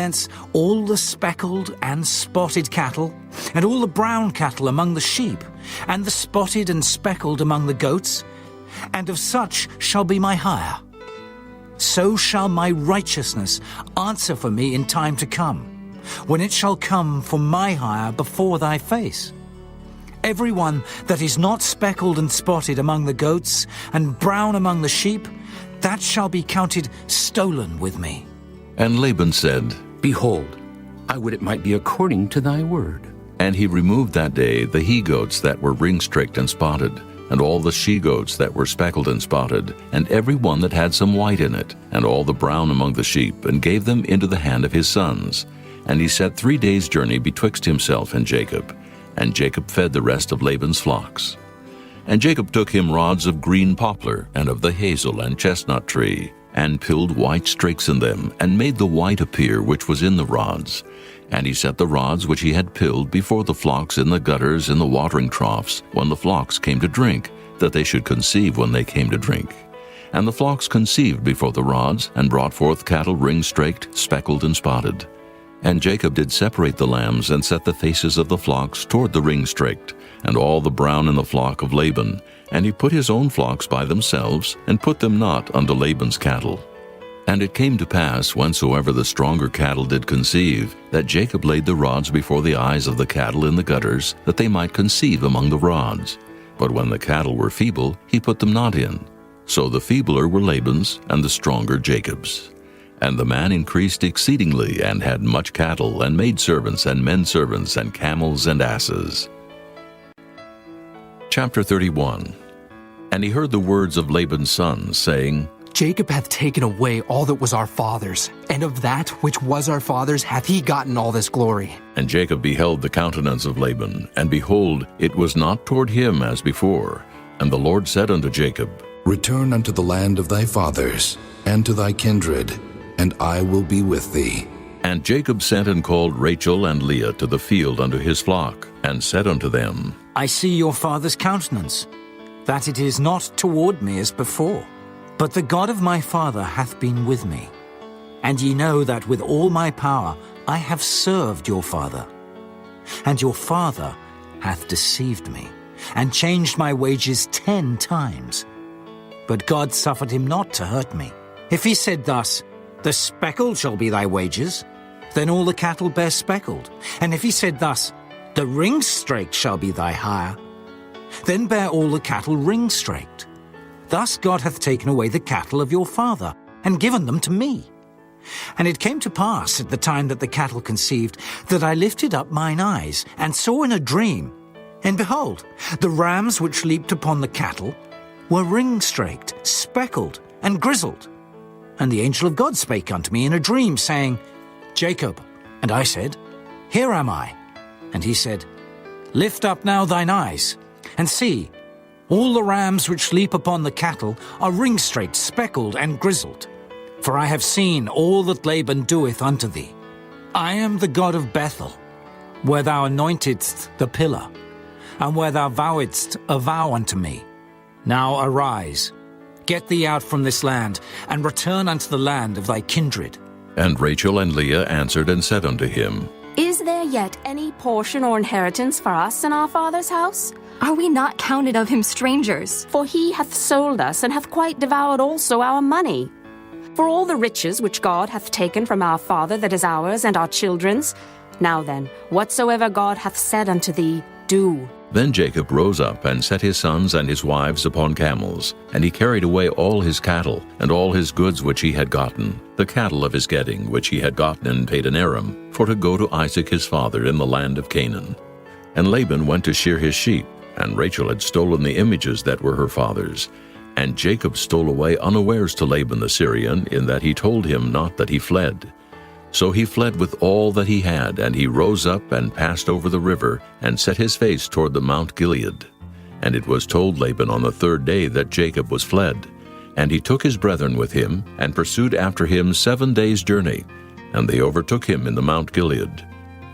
thence all the speckled and spotted cattle, and all the brown cattle among the sheep, and the spotted and speckled among the goats, and of such shall be my hire. So shall my righteousness answer for me in time to come, when it shall come for my hire before thy face. Every one that is not speckled and spotted among the goats, and brown among the sheep, that shall be counted stolen with me. And Laban said, Behold, I would it might be according to thy word. And he removed that day the he-goats that were ring-streaked and spotted, and all the she-goats that were speckled and spotted, and every one that had some white in it, and all the brown among the sheep, and gave them into the hand of his sons. And he set 3 days' journey betwixt himself and Jacob. And Jacob fed the rest of Laban's flocks. And Jacob took him rods of green poplar, and of the hazel and chestnut tree, and pilled white streaks in them, and made the white appear which was in the rods. And he set the rods which he had pilled before the flocks in the gutters in the watering troughs, when the flocks came to drink, that they should conceive when they came to drink. And the flocks conceived before the rods, and brought forth cattle ring-streaked, speckled, and spotted. And Jacob did separate the lambs, and set the faces of the flocks toward the ring-streaked, and all the brown in the flock of Laban. And he put his own flocks by themselves, and put them not unto Laban's cattle. And it came to pass, whensoever the stronger cattle did conceive, that Jacob laid the rods before the eyes of the cattle in the gutters, that they might conceive among the rods. But when the cattle were feeble, he put them not in. So the feebler were Laban's, and the stronger Jacob's. And the man increased exceedingly, and had much cattle, and maidservants, and menservants, and camels, and asses. Chapter 31. And he heard the words of Laban's sons, saying, Jacob hath taken away all that was our father's, and of that which was our father's hath he gotten all this glory. And Jacob beheld the countenance of Laban, and behold, it was not toward him as before. And the Lord said unto Jacob, Return unto the land of thy fathers, and to thy kindred, and I will be with thee. And Jacob sent and called Rachel and Leah to the field unto his flock, and said unto them, I see your father's countenance, that it is not toward me as before. But the God of my father hath been with me. And ye know that with all my power I have served your father. And your father hath deceived me, and changed my wages 10 times. But God suffered him not to hurt me. If he said thus, The speckled shall be thy wages, then all the cattle bear speckled. And if he said thus, The ring-straked shall be thy hire, then bear all the cattle ring-straked. Thus God hath taken away the cattle of your father, and given them to me. And it came to pass at the time that the cattle conceived, that I lifted up mine eyes, and saw in a dream, and behold, the rams which leaped upon the cattle were ring-straked, speckled, and grizzled. And the angel of God spake unto me in a dream, saying, Jacob. And I said, Here am I. And he said, Lift up now thine eyes, and see, all the rams which leap upon the cattle are ring-straked, speckled, and grizzled. For I have seen all that Laban doeth unto thee. I am the God of Bethel, where thou anointedst the pillar, and where thou vowedst a vow unto me. Now arise, get thee out from this land, and return unto the land of thy kindred. And Rachel and Leah answered and said unto him, Is there yet any portion or inheritance for us in our father's house? Are we not counted of him strangers? For he hath sold us, and hath quite devoured also our money. For all the riches which God hath taken from our father that is ours and our children's. Now then, whatsoever God hath said unto thee, do. Then Jacob rose up and set his sons and his wives upon camels, and he carried away all his cattle, and all his goods which he had gotten, the cattle of his getting which he had gotten in Padan-aram, for to go to Isaac his father in the land of Canaan. And Laban went to shear his sheep, and Rachel had stolen the images that were her father's. And Jacob stole away unawares to Laban the Syrian, in that he told him not that he fled. So he fled with all that he had, and he rose up and passed over the river, and set his face toward the Mount Gilead. And it was told Laban on the 3rd day that Jacob was fled. And he took his brethren with him, and pursued after him 7 days' journey. And they overtook him in the Mount Gilead.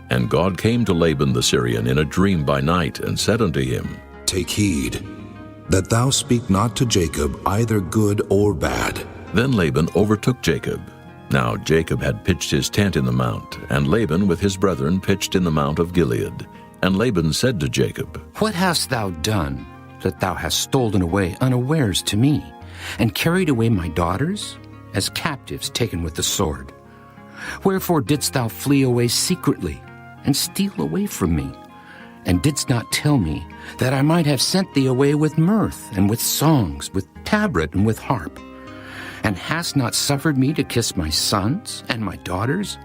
And God came to Laban the Syrian in a dream by night, and said unto him, Take heed, that thou speak not to Jacob either good or bad. Then Laban overtook Jacob. Now Jacob had pitched his tent in the mount, and Laban with his brethren pitched in the mount of Gilead. And Laban said to Jacob, What hast thou done, that thou hast stolen away unawares to me, and carried away my daughters, as captives taken with the sword? Wherefore didst thou flee away secretly, and steal away from me, and didst not tell me, that I might have sent thee away with mirth, and with songs, with tabret, and with harp? And hast not suffered me to kiss my sons and my daughters?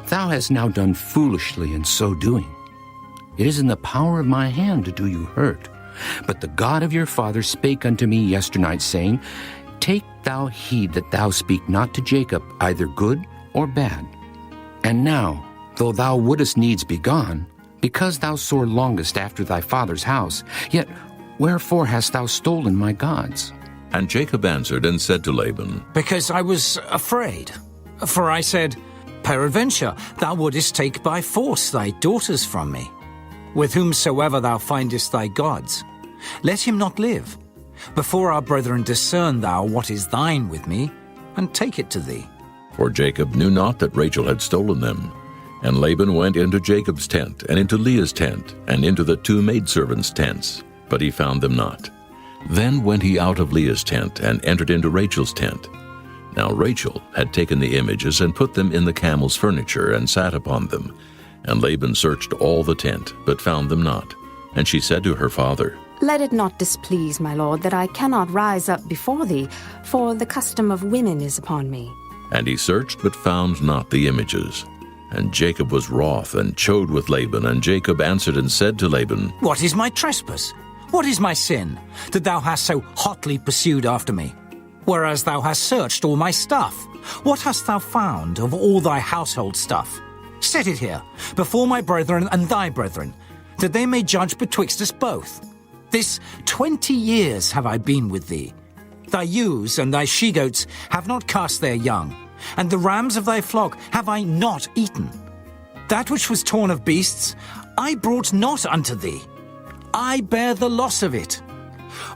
Thou hast now done foolishly in so doing. It is in the power of my hand to do you hurt. But the God of your father spake unto me yesternight, saying, Take thou heed that thou speak not to Jacob either good or bad. And now, though thou wouldest needs be gone, because thou sore longest after thy father's house, yet wherefore hast thou stolen my gods? And Jacob answered and said to Laban, Because I was afraid. For I said, Peradventure thou wouldest take by force thy daughters from me. With whomsoever thou findest thy gods, let him not live. Before our brethren discern thou what is thine with me, and take it to thee. For Jacob knew not that Rachel had stolen them. And Laban went into Jacob's tent, and into Leah's tent, and into the two maidservants' tents, but he found them not. Then went he out of Leah's tent, and entered into Rachel's tent. Now Rachel had taken the images, and put them in the camel's furniture, and sat upon them. And Laban searched all the tent, but found them not. And she said to her father, Let it not displease my lord that I cannot rise up before thee, for the custom of women is upon me. And he searched, but found not the images. And Jacob was wroth, and chode with Laban. And Jacob answered and said to Laban, What is my trespass? What is my sin, that thou hast so hotly pursued after me? Whereas thou hast searched all my stuff, what hast thou found of all thy household stuff? Set it here, before my brethren and thy brethren, that they may judge betwixt us both. This 20 years have I been with thee. Thy ewes and thy she-goats have not cast their young, and the rams of thy flock have I not eaten. That which was torn of beasts I brought not unto thee. I bear the loss of it.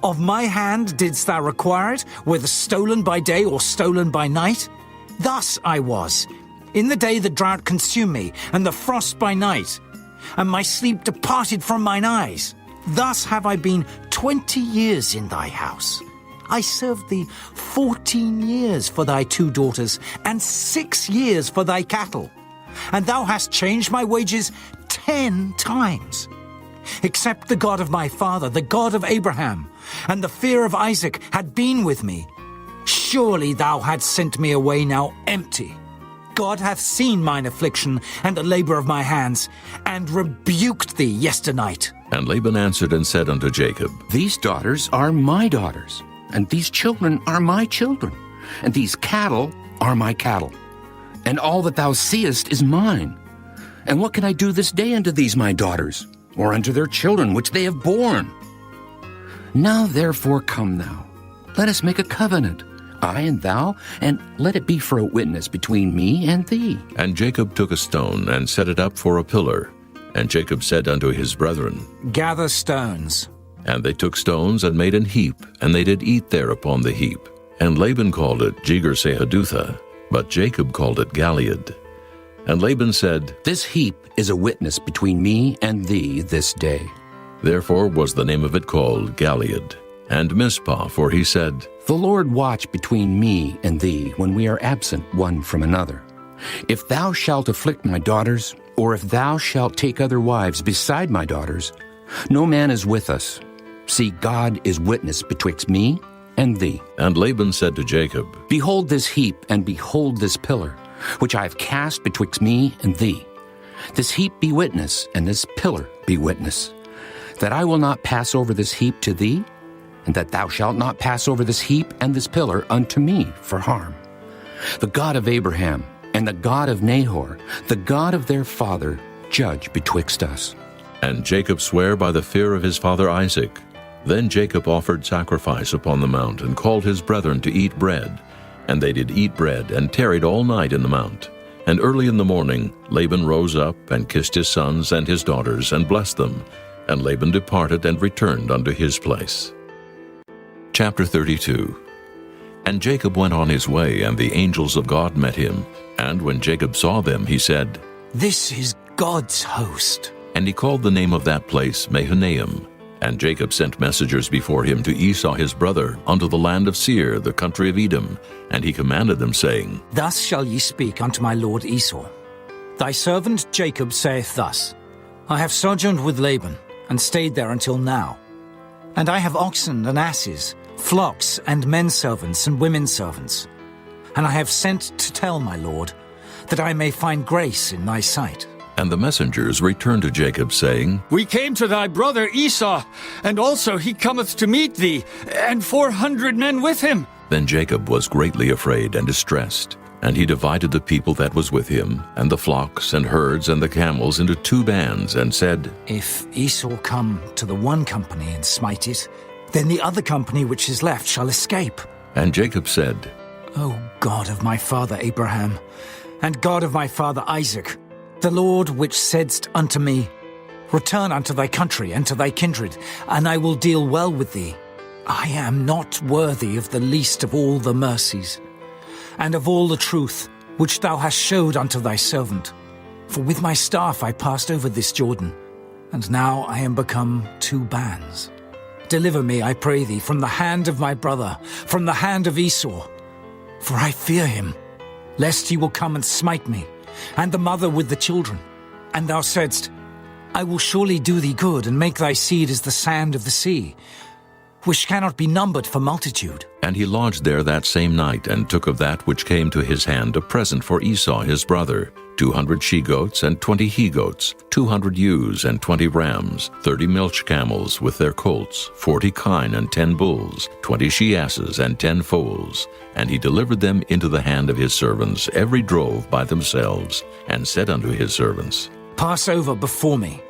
Of my hand didst thou require it, whether stolen by day or stolen by night? Thus I was, in the day the drought consumed me, and the frost by night, and my sleep departed from mine eyes. Thus have I been 20 years in thy house. I served thee 14 years for thy 2 daughters, and 6 years for thy cattle. And thou hast changed my wages 10 times. Except the God of my father, the God of Abraham, and the fear of Isaac had been with me, surely thou hadst sent me away now empty. God hath seen mine affliction and the labor of my hands, and rebuked thee yesternight. And Laban answered and said unto Jacob, These daughters are my daughters, and these children are my children, and these cattle are my cattle, and all that thou seest is mine. And what can I do this day unto these my daughters, or unto their children which they have borne? Now therefore come thou, let us make a covenant, I and thou, and let it be for a witness between me and thee. And Jacob took a stone, and set it up for a pillar. And Jacob said unto his brethren, Gather stones. And they took stones, and made an heap, and they did eat there upon the heap. And Laban called it Jegar-sahadutha, but Jacob called it Gilead. And Laban said, This heap is a witness between me and thee this day. Therefore was the name of it called Gilead. And Mizpah, for he said, The Lord watch between me and thee when we are absent one from another. If thou shalt afflict my daughters, or if thou shalt take other wives beside my daughters, no man is with us. See, God is witness betwixt me and thee. And Laban said to Jacob, Behold this heap, and behold this pillar, which I have cast betwixt me and thee. This heap be witness, and this pillar be witness, that I will not pass over this heap to thee, and that thou shalt not pass over this heap and this pillar unto me for harm. The God of Abraham and the God of Nahor, the God of their father, judge betwixt us. And Jacob sware by the fear of his father Isaac. Then Jacob offered sacrifice upon the mount, and called his brethren to eat bread. And they did eat bread, and tarried all night in the mount. And early in the morning Laban rose up, and kissed his sons and his daughters, and blessed them. And Laban departed, and returned unto his place. Chapter 32. And Jacob went on his way, and the angels of God met him. And when Jacob saw them, he said, This is God's host. and he called the name of that place Mahanaim. And Jacob sent messengers before him to Esau his brother unto the land of Seir, the country of Edom. And he commanded them, saying, Thus shall ye speak unto my lord Esau. Thy servant Jacob saith thus, I have sojourned with Laban, and stayed there until now. And I have oxen and asses, flocks and men servants and women servants. And I have sent to tell my lord, that I may find grace in thy sight. And the messengers returned to Jacob, saying, We came to thy brother Esau, and also he cometh to meet thee, and 400 men with him. Then Jacob was greatly afraid and distressed. And he divided the people that was with him, and the flocks and herds and the camels into 2 bands, and said, If Esau come to the one company and smite it, then the other company which is left shall escape. And Jacob said, O God of my father Abraham, and God of my father Isaac, the Lord which saidst unto me, Return unto thy country and to thy kindred, and I will deal well with thee. I am not worthy of the least of all the mercies, and of all the truth which thou hast showed unto thy servant. For with my staff I passed over this Jordan, and now I am become 2 bands. Deliver me, I pray thee, from the hand of my brother, from the hand of Esau. For I fear him, lest he will come and smite me, and the mother with the children. And thou saidst, I will surely do thee good, and make thy seed as the sand of the sea, which cannot be numbered for multitude. And he lodged there that same night, and took of that which came to his hand a present for Esau his brother, 200 she-goats and 20 he-goats, 200 ewes and 20 rams, 30 milch camels with their colts, 40 kine and 10 bulls, 20 she-asses and 10 foals. And he delivered them into the hand of his servants, every drove by themselves, and said unto his servants, Pass over before me,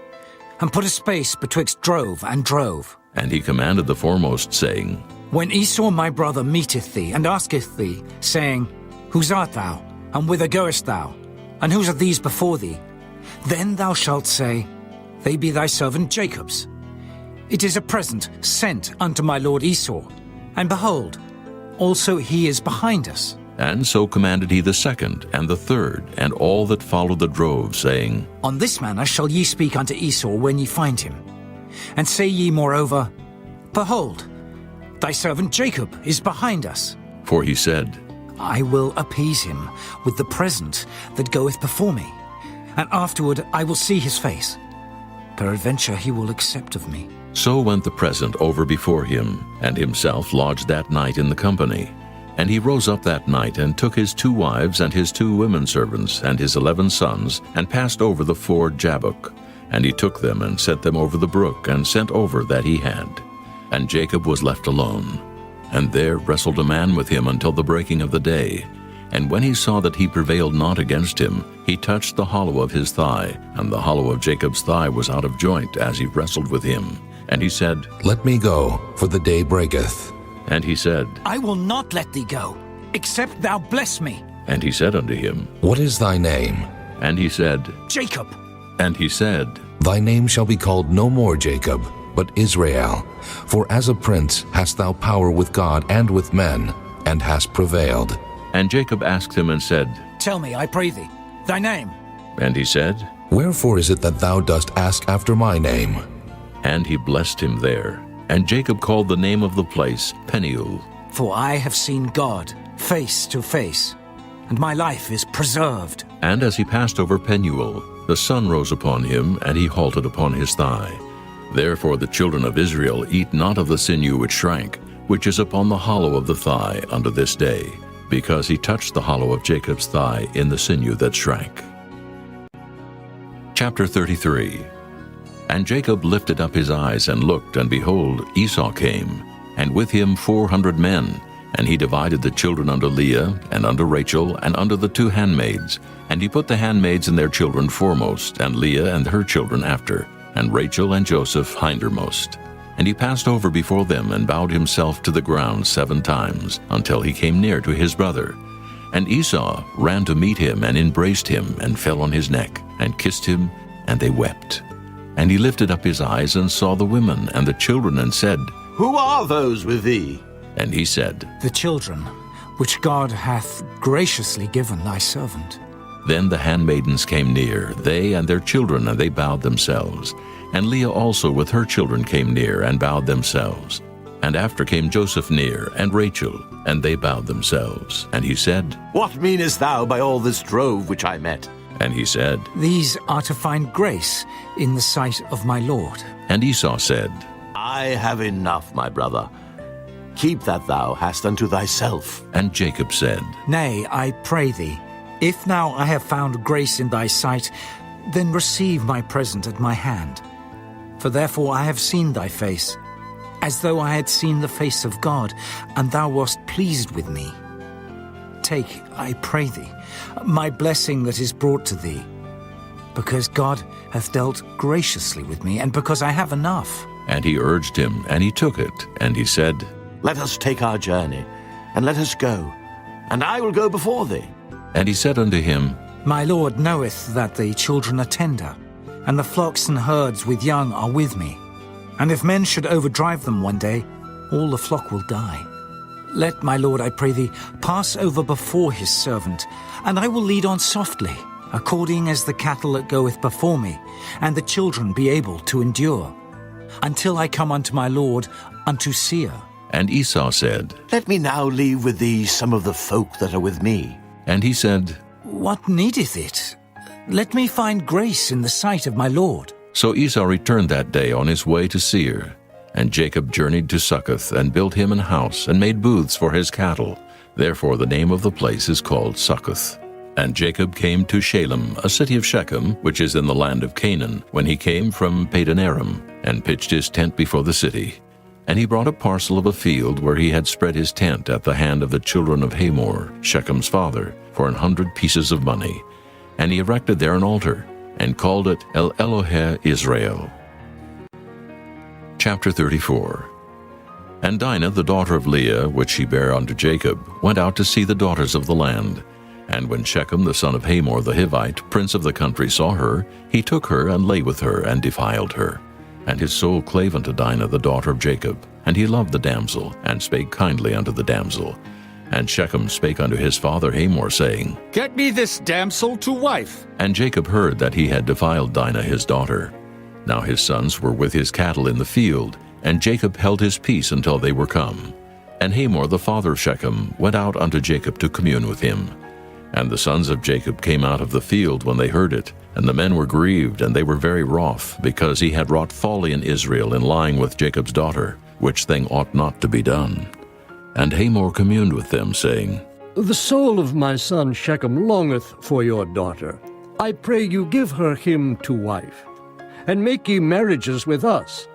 and put a space betwixt drove and drove. And he commanded the foremost, saying, When Esau my brother meeteth thee, and asketh thee, saying, Whose art thou, and whither goest thou, and whose are these before thee? Then thou shalt say, They be thy servant Jacob's. It is a present sent unto my lord Esau, and behold, also he is behind us. And so commanded he the second, and the third, and all that followed the drove, saying, On this manner shall ye speak unto Esau when ye find him. And say ye moreover, Behold, thy servant Jacob is behind us. For he said, I will appease him with the present that goeth before me, and afterward I will see his face. Peradventure he will accept of me. So went the present over before him, and himself lodged that night in the company. And he rose up that night, and took his 2 wives and his 2 women servants, and his 11 sons, and passed over the ford Jabbok. And he took them, and set them over the brook, and sent over that he had. And Jacob was left alone. And there wrestled a man with him until the breaking of the day. And when he saw that he prevailed not against him, he touched the hollow of his thigh, and the hollow of Jacob's thigh was out of joint as he wrestled with him. And he said, Let me go, for the day breaketh. And he said, I will not let thee go, except thou bless me. And he said unto him, What is thy name? And he said, Jacob. And he said, Thy name shall be called no more Jacob, but Israel. For as a prince hast thou power with God and with men, and hast prevailed. And Jacob asked him and said, Tell me, I pray thee, thy name. And he said, Wherefore is it that thou dost ask after my name? And he blessed him there. And Jacob called the name of the place Peniel. For I have seen God face to face, and my life is preserved. And as he passed over Penuel, the sun rose upon him, and he halted upon his thigh. Therefore the children of Israel eat not of the sinew which shrank, which is upon the hollow of the thigh unto this day, because he touched the hollow of Jacob's thigh in the sinew that shrank. Chapter 33. And Jacob lifted up his eyes and looked, and behold, Esau came, and with him 400 men. And he divided the children unto Leah, and unto Rachel, and unto the 2 handmaids. And he put the handmaids and their children foremost, and Leah and her children after, and Rachel and Joseph hindermost. And he passed over before them, and bowed himself to the ground 7 times, until he came near to his brother. And Esau ran to meet him, and embraced him, and fell on his neck, and kissed him, and they wept. And he lifted up his eyes, and saw the women and the children, and said, Who are those with thee? And he said, The children which God hath graciously given thy servant. Then the handmaidens came near, they and their children, and they bowed themselves. And Leah also with her children came near, and bowed themselves. And after came Joseph near, and Rachel, and they bowed themselves. And he said, What meanest thou by all this drove which I met? And he said, These are to find grace in the sight of my Lord. And Esau said, I have enough, my brother. Keep that thou hast unto thyself. And Jacob said, Nay, I pray thee, if now I have found grace in thy sight, then receive my present at my hand. For therefore I have seen thy face, as though I had seen the face of God, and thou wast pleased with me. Take, I pray thee, my blessing that is brought to thee, because God hath dealt graciously with me, and because I have enough. And he urged him, and he took it. And he said, Let us take our journey, and let us go, and I will go before thee. And he said unto him, My Lord knoweth that the children are tender, and the flocks and herds with young are with me. And if men should overdrive them one day, all the flock will die. Let my Lord, I pray thee, pass over before his servant, and I will lead on softly, according as the cattle that goeth before me, and the children be able to endure, until I come unto my Lord, unto Seir. And Esau said, Let me now leave with thee some of the folk that are with me. And he said, What needeth it? Let me find grace in the sight of my Lord. So Esau returned that day on his way to Seir. And Jacob journeyed to Succoth, and built him an house, and made booths for his cattle. Therefore the name of the place is called Succoth. And Jacob came to Shalem, a city of Shechem, which is in the land of Canaan, when he came from Padanaram, and pitched his tent before the city. And he brought a parcel of a field where he had spread his tent at the hand of the children of Hamor, Shechem's father, for 100 pieces of money. And he erected there an altar, and called it El Elohe Israel. Chapter 34. And Dinah, the daughter of Leah, which she bare unto Jacob, went out to see the daughters of the land. And when Shechem the son of Hamor the Hivite, prince of the country, saw her, he took her, and lay with her, and defiled her. And his soul clave unto Dinah the daughter of Jacob, and he loved the damsel, and spake kindly unto the damsel. And Shechem spake unto his father Hamor, saying, Get me this damsel to wife. And Jacob heard that he had defiled Dinah his daughter. Now his sons were with his cattle in the field, and Jacob held his peace until they were come. And Hamor the father of Shechem went out unto Jacob to commune with him. And the sons of Jacob came out of the field when they heard it, and the men were grieved, and they were very wroth, because he had wrought folly in Israel in lying with Jacob's daughter, which thing ought not to be done. And Hamor communed with them, saying, The soul of my son Shechem longeth for your daughter. I pray you give her him to wife, and make ye marriages with us,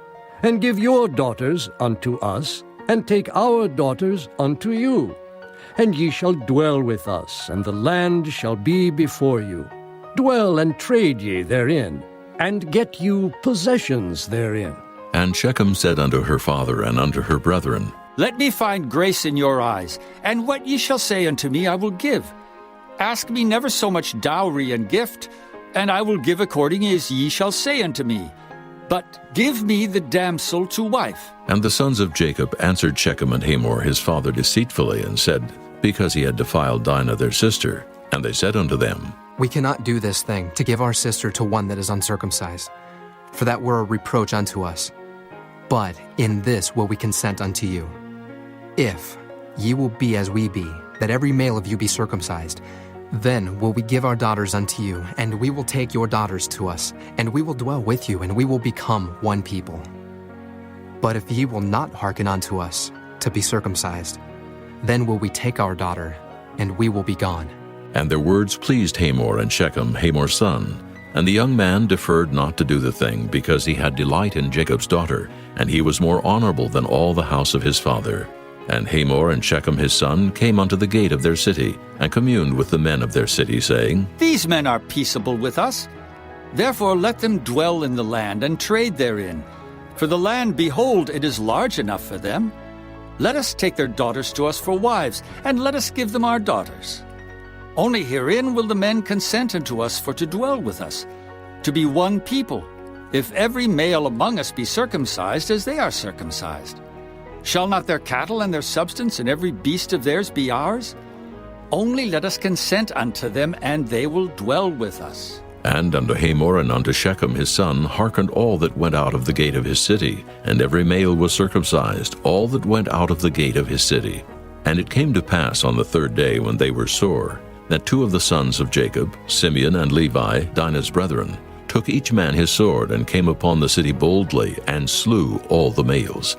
and give your daughters unto us, and take our daughters unto you. And ye shall dwell with us, and the land shall be before you. Dwell and trade ye therein, and get you possessions therein. And Shechem said unto her father and unto her brethren, Let me find grace in your eyes, and what ye shall say unto me I will give. Ask me never so much dowry and gift, and I will give according as ye shall say unto me. But give me the damsel to wife. And the sons of Jacob answered Shechem and Hamor his father deceitfully, and said, Because he had defiled Dinah their sister. And they said unto them, We cannot do this thing, to give our sister to one that is uncircumcised, for that were a reproach unto us. But in this will we consent unto you. If ye will be as we be, that every male of you be circumcised, then will we give our daughters unto you, and we will take your daughters to us, and we will dwell with you, and we will become one people. But if ye will not hearken unto us, to be circumcised, then will we take our daughter, and we will be gone. And their words pleased Hamor and Shechem, Hamor's son. And the young man deferred not to do the thing, because he had delight in Jacob's daughter, and he was more honorable than all the house of his father. And Hamor and Shechem his son came unto the gate of their city, and communed with the men of their city, saying, These men are peaceable with us. Therefore let them dwell in the land, and trade therein. For the land, behold, it is large enough for them. Let us take their daughters to us for wives, and let us give them our daughters. Only herein will the men consent unto us for to dwell with us, to be one people, if every male among us be circumcised as they are circumcised. Shall not their cattle and their substance and every beast of theirs be ours? Only let us consent unto them, and they will dwell with us. And unto Hamor and unto Shechem his son hearkened all that went out of the gate of his city, and every male was circumcised, all that went out of the gate of his city. And it came to pass on the third day, when they were sore, that two of the sons of Jacob, Simeon and Levi, Dinah's brethren, took each man his sword, and came upon the city boldly, and slew all the males.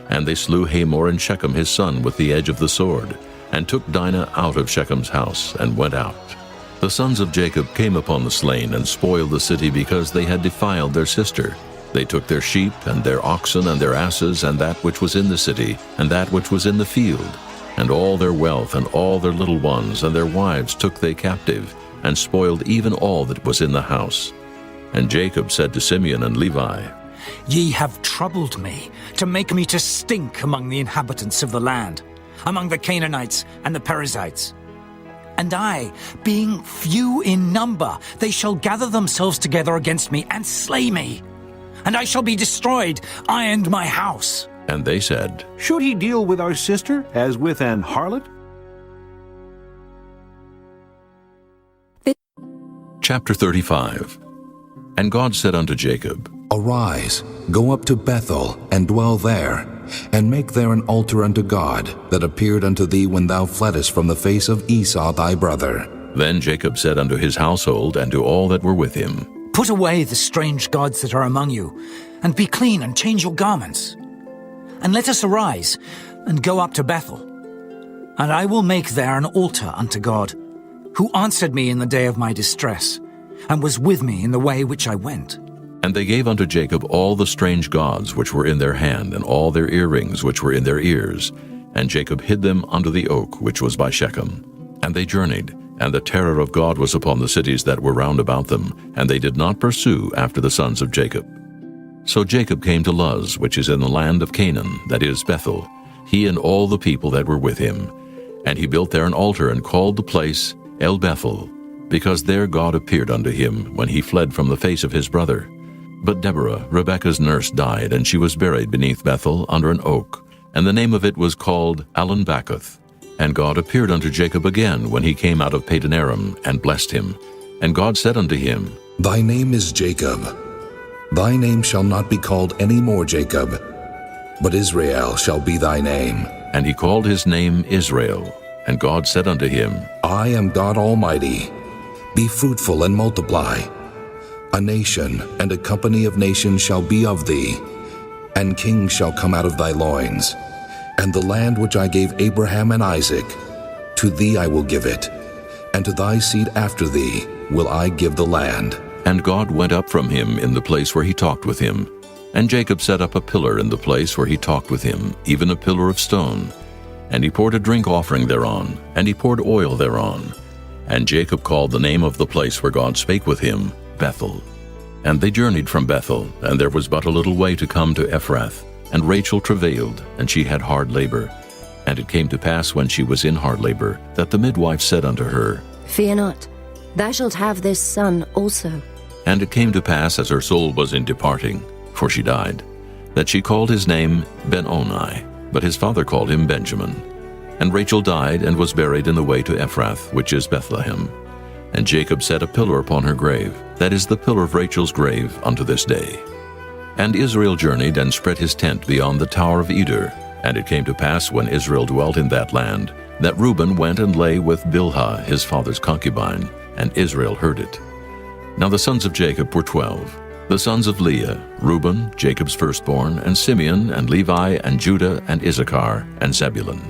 And they slew Hamor and Shechem his son with the edge of the sword, and took Dinah out of Shechem's house, and went out. The sons of Jacob came upon the slain, and spoiled the city, because they had defiled their sister. They took their sheep, and their oxen, and their asses, and that which was in the city, and that which was in the field, and all their wealth, and all their little ones, and their wives took they captive, and spoiled even all that was in the house. And Jacob said to Simeon and Levi, Ye have troubled me, to make me to stink among the inhabitants of the land, among the Canaanites and the Perizzites. And I, being few in number, they shall gather themselves together against me and slay me. And I shall be destroyed, I and my house. And they said, Should he deal with our sister as with an harlot? Chapter 35. And God said unto Jacob, Arise, go up to Bethel, and dwell there, and make there an altar unto God, that appeared unto thee when thou fleddest from the face of Esau thy brother. Then Jacob said unto his household and to all that were with him, Put away the strange gods that are among you, and be clean and change your garments. And let us arise, and go up to Bethel. And I will make there an altar unto God, who answered me in the day of my distress, and was with me in the way which I went. And they gave unto Jacob all the strange gods which were in their hand, and all their earrings which were in their ears. And Jacob hid them under the oak which was by Shechem. And they journeyed, and the terror of God was upon the cities that were round about them, and they did not pursue after the sons of Jacob. So Jacob came to Luz, which is in the land of Canaan, that is Bethel, he and all the people that were with him. And he built there an altar, and called the place El Bethel, because there God appeared unto him when he fled from the face of his brother. But Deborah, Rebekah's nurse, died, and she was buried beneath Bethel under an oak, and the name of it was called Allon-Bacuth. And God appeared unto Jacob again when he came out of Padanaram, and blessed him. And God said unto him, Thy name is Jacob. Thy name shall not be called any more Jacob, but Israel shall be thy name. And he called his name Israel. And God said unto him, I am God Almighty. Be fruitful and multiply. A nation and a company of nations shall be of thee, and kings shall come out of thy loins. And the land which I gave Abraham and Isaac, to thee I will give it, and to thy seed after thee will I give the land. And God went up from him in the place where he talked with him. And Jacob set up a pillar in the place where he talked with him, even a pillar of stone. And he poured a drink offering thereon, and he poured oil thereon. And Jacob called the name of the place where God spake with him, Bethel. And they journeyed from Bethel, and there was but a little way to come to Ephrath. And Rachel travailed, and she had hard labor. And it came to pass when she was in hard labor, that the midwife said unto her, Fear not, thou shalt have this son also. And it came to pass, as her soul was in departing, for she died, that she called his name Ben-Oni, but his father called him Benjamin. And Rachel died, and was buried in the way to Ephrath, which is Bethlehem. And Jacob set a pillar upon her grave, that is the pillar of Rachel's grave unto this day. And Israel journeyed, and spread his tent beyond the tower of Eder. And it came to pass, when Israel dwelt in that land, that Reuben went and lay with Bilhah his father's concubine, and Israel heard it. Now the sons of Jacob were 12. The sons of Leah, Reuben, Jacob's firstborn, and Simeon, and Levi, and Judah, and Issachar, and Zebulun.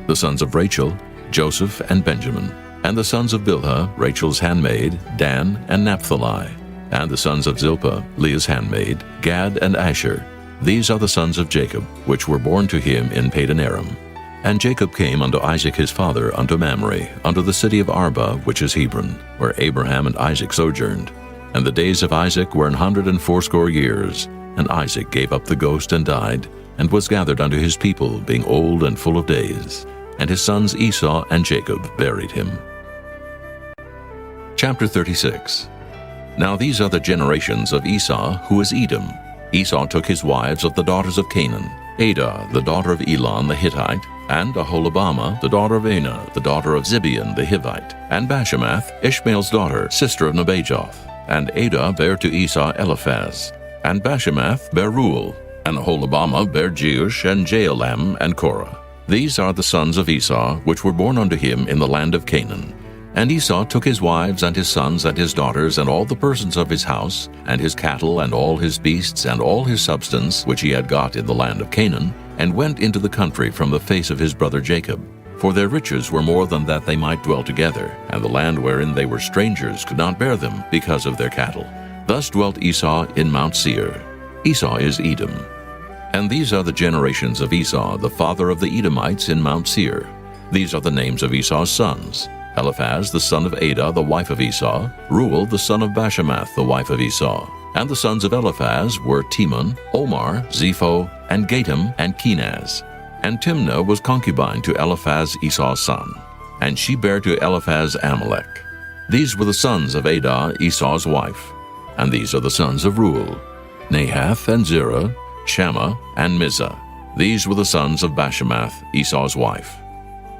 The sons of Rachel, Joseph, and Benjamin. And the sons of Bilhah, Rachel's handmaid, Dan, and Naphtali. And the sons of Zilpah, Leah's handmaid, Gad, and Asher. These are the sons of Jacob, which were born to him in Padanaram. And Jacob came unto Isaac his father unto Mamre, unto the city of Arba, which is Hebron, where Abraham and Isaac sojourned. And the days of Isaac were 180 years. And Isaac gave up the ghost and died, and was gathered unto his people, being old and full of days. And his sons Esau and Jacob buried him. Chapter 36. Now these are the generations of Esau, who is Edom. Esau took his wives of the daughters of Canaan, Adah, the daughter of Elon the Hittite, and Aholibamah, the daughter of Anah, the daughter of Zibeon the Hivite, and Bashemath, Ishmael's daughter, sister of Nebajoth. And Adah bare to Esau Eliphaz, and Bashemath bare Reuel, and Aholibamah bare Jeush, and Jaalam, and Korah. These are the sons of Esau, which were born unto him in the land of Canaan. And Esau took his wives, and his sons, and his daughters, and all the persons of his house, and his cattle, and all his beasts, and all his substance, which he had got in the land of Canaan, and went into the country from the face of his brother Jacob. For their riches were more than that they might dwell together, and the land wherein they were strangers could not bear them, because of their cattle. Thus dwelt Esau in Mount Seir. Esau is Edom. And these are the generations of Esau, the father of the Edomites, in Mount Seir. These are the names of Esau's sons: Eliphaz the son of Adah, the wife of Esau; Reuel the son of Bashemath, the wife of Esau. And the sons of Eliphaz were Teman, Omar, Zepho, and Gatam, and Kenaz. And Timnah was concubine to Eliphaz Esau's son, and she bare to Eliphaz Amalek. These were the sons of Adah, Esau's wife. And these are the sons of Reuel: Nahath, and Zerah, Shammah, and Mizah. These were the sons of Bashemath, Esau's wife.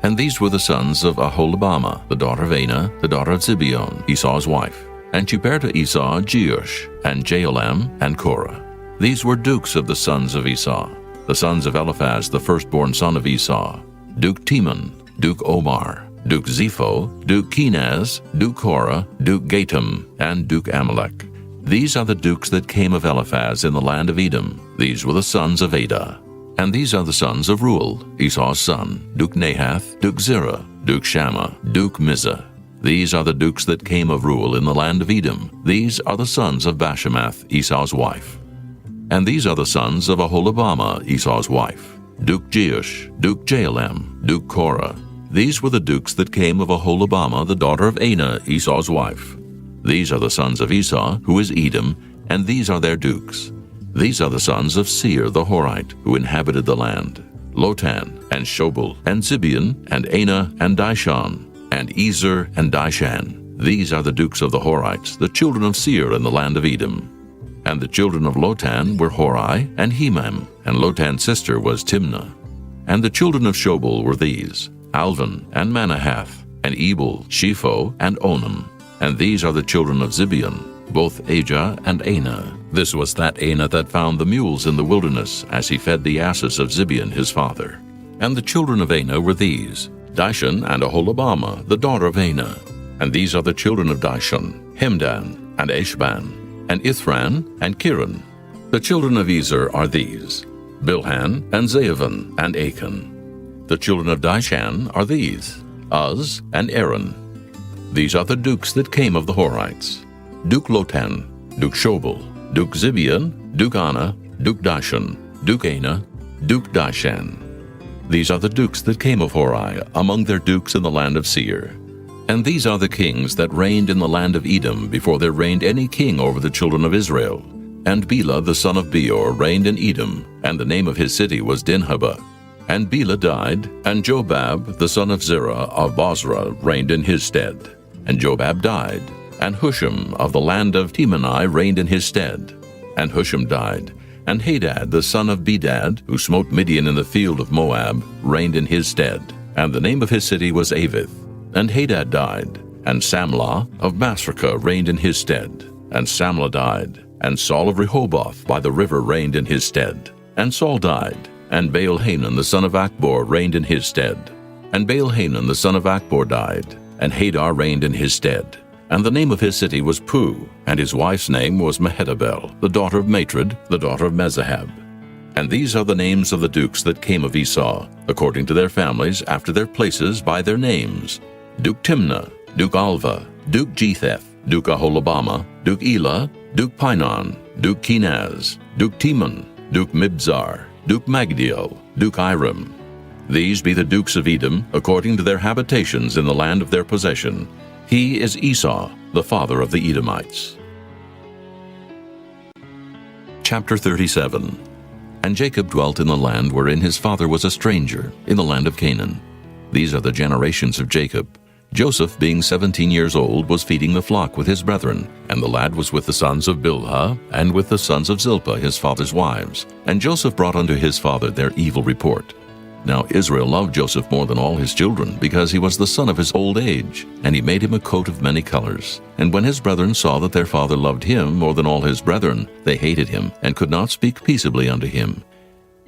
And these were the sons of Aholibamah, the daughter of Anah, the daughter of Zibeon, Esau's wife. And she bare to Esau Jeush, and Jaalam, and Korah. These were dukes of the sons of Esau. The sons of Eliphaz, the firstborn son of Esau: Duke Teman, Duke Omar, Duke Zepho, Duke Kenaz, Duke Korah, Duke Gatam, and Duke Amalek. These are the dukes that came of Eliphaz in the land of Edom. These were the sons of Adah. And these are the sons of Reuel, Esau's son: Duke Nahath, Duke Zerah, Duke Shammah, Duke Mizah. These are the dukes that came of Reuel in the land of Edom. These are the sons of Bashemath, Esau's wife. And these are the sons of Aholibamah, Esau's wife: Duke Jeush, Duke Jaalam, Duke Korah. These were the dukes that came of Aholibamah, the daughter of Anah, Esau's wife. These are the sons of Esau, who is Edom, and these are their dukes. These are the sons of Seir the Horite, who inhabited the land: Lotan, and Shobal, and Zibeon, and Anah, and Dishon, and Ezer, and Dishan. These are the dukes of the Horites, the children of Seir in the land of Edom. And the children of Lotan were Hori, and Hemam, and Lotan's sister was Timnah. And the children of Shobal were these: Alvan, and Manahath, and Ebal, Shepho, and Onam. And these are the children of Zibeon, both Ajah and Anah. This was that Anah that found the mules in the wilderness, as he fed the asses of Zibeon his father. And the children of Anah were these: Dishon, and Aholibamah, the daughter of Anah. And these are the children of Dishon: Hemdan, and Eshban, and Ithran, and Kiran. The children of Ezer are these: Bilhan, and Zaavan, and Achan. The children of Dishan are these: Uz, and Aaron. These are the dukes that came of the Horites: Duke Lotan, Duke Shobal, Duke Zibeon, Duke Anah, Duke Dishon, Duke Anah, Duke Dishan. These are the dukes that came of Hori, among their dukes in the land of Seir. And these are the kings that reigned in the land of Edom before there reigned any king over the children of Israel. And Bela the son of Beor reigned in Edom, and the name of his city was Dinhabah. And Bela died, and Jobab the son of Zerah of Bozrah reigned in his stead. And Jobab died, and Husham of the land of Temani reigned in his stead. And Husham died, and Hadad the son of Bedad, who smote Midian in the field of Moab, reigned in his stead. And the name of his city was Avith. And Hadad died, and Samlah of Masrekah reigned in his stead. And Samlah died, and Saul of Rehoboth by the river reigned in his stead. And Saul died, and Baal-Hanan the son of Achbor reigned in his stead. And Baal-Hanan the son of Achbor died, and Hadar reigned in his stead. And the name of his city was Pu, and his wife's name was Mehetabel, the daughter of Matred, the daughter of Mezahab. And these are the names of the dukes that came of Esau, according to their families, after their places, by their names: Duke Timnah, Duke Alva, Duke Jetheth, Duke Aholibamah, Duke Elah, Duke Pinon, Duke Kenaz, Duke Teman, Duke Mibzar, Duke Magdiel, Duke Iram. These be the dukes of Edom, according to their habitations in the land of their possession. He is Esau, the father of the Edomites. Chapter 37. And Jacob dwelt in the land wherein his father was a stranger, in the land of Canaan. These are the generations of Jacob. Joseph, being 17 years old, was feeding the flock with his brethren, and the lad was with the sons of Bilhah, and with the sons of Zilpah his father's wives. And Joseph brought unto his father their evil report. Now Israel loved Joseph more than all his children, because he was the son of his old age, and he made him a coat of many colors. And when his brethren saw that their father loved him more than all his brethren, they hated him, and could not speak peaceably unto him.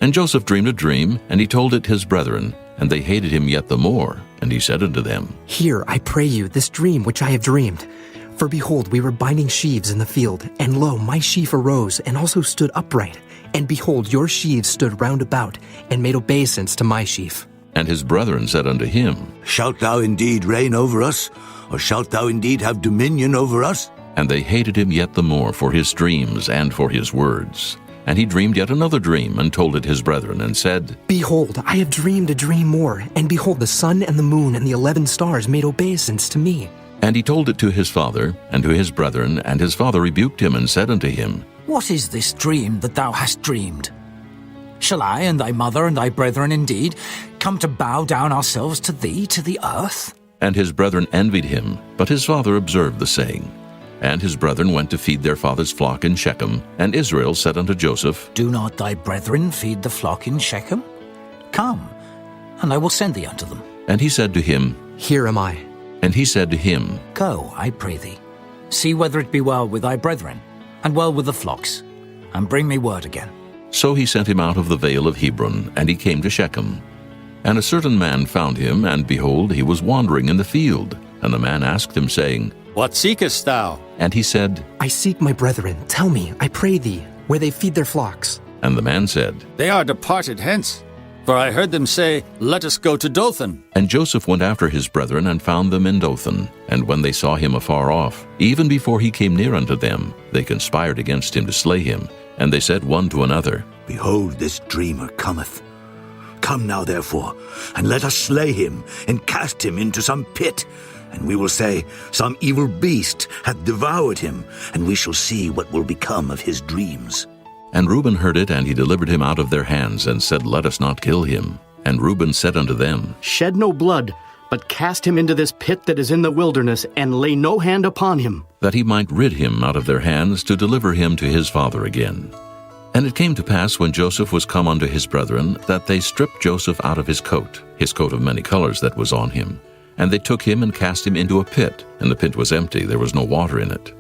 And Joseph dreamed a dream, and he told it his brethren, and they hated him yet the more. And he said unto them, Hear, I pray you, this dream which I have dreamed. For behold, we were binding sheaves in the field, and lo, my sheaf arose, and also stood upright. And behold, your sheaves stood round about, and made obeisance to my sheaf. And his brethren said unto him, Shalt thou indeed reign over us? Or shalt thou indeed have dominion over us? And they hated him yet the more for his dreams and for his words. And he dreamed yet another dream, and told it his brethren, and said, Behold, I have dreamed a dream more, and behold, the sun and the moon and the 11 stars made obeisance to me. And he told it to his father, and to his brethren, and his father rebuked him, and said unto him, What is this dream that thou hast dreamed? Shall I and thy mother and thy brethren indeed come to bow down ourselves to thee, to the earth? And his brethren envied him, but his father observed the saying. And his brethren went to feed their father's flock in Shechem. And Israel said unto Joseph, Do not thy brethren feed the flock in Shechem? Come, and I will send thee unto them. And he said to him, Here am I. And he said to him, Go, I pray thee, see whether it be well with thy brethren, and well with the flocks, and bring me word again. So he sent him out of the vale of Hebron, and he came to Shechem. And a certain man found him, and behold, he was wandering in the field. And the man asked him, saying, What seekest thou? And he said, I seek my brethren. Tell me, I pray thee, where they feed their flocks. And the man said, They are departed hence. For I heard them say, Let us go to Dothan. And Joseph went after his brethren, and found them in Dothan. And when they saw him afar off, even before he came near unto them, they conspired against him to slay him. And they said one to another, Behold, this dreamer cometh. Come now, therefore, and let us slay him, and cast him into some pit. And we will say, Some evil beast hath devoured him, and we shall see what will become of his dreams. And Reuben heard it, and he delivered him out of their hands, and said, Let us not kill him. And Reuben said unto them, Shed no blood, but cast him into this pit that is in the wilderness, and lay no hand upon him. that he might rid him out of their hands, to deliver him to his father again. And it came to pass, when Joseph was come unto his brethren, that they stripped Joseph out of his coat of many colors that was on him. And they took him and cast him into a pit, and the pit was empty, there was no water in it.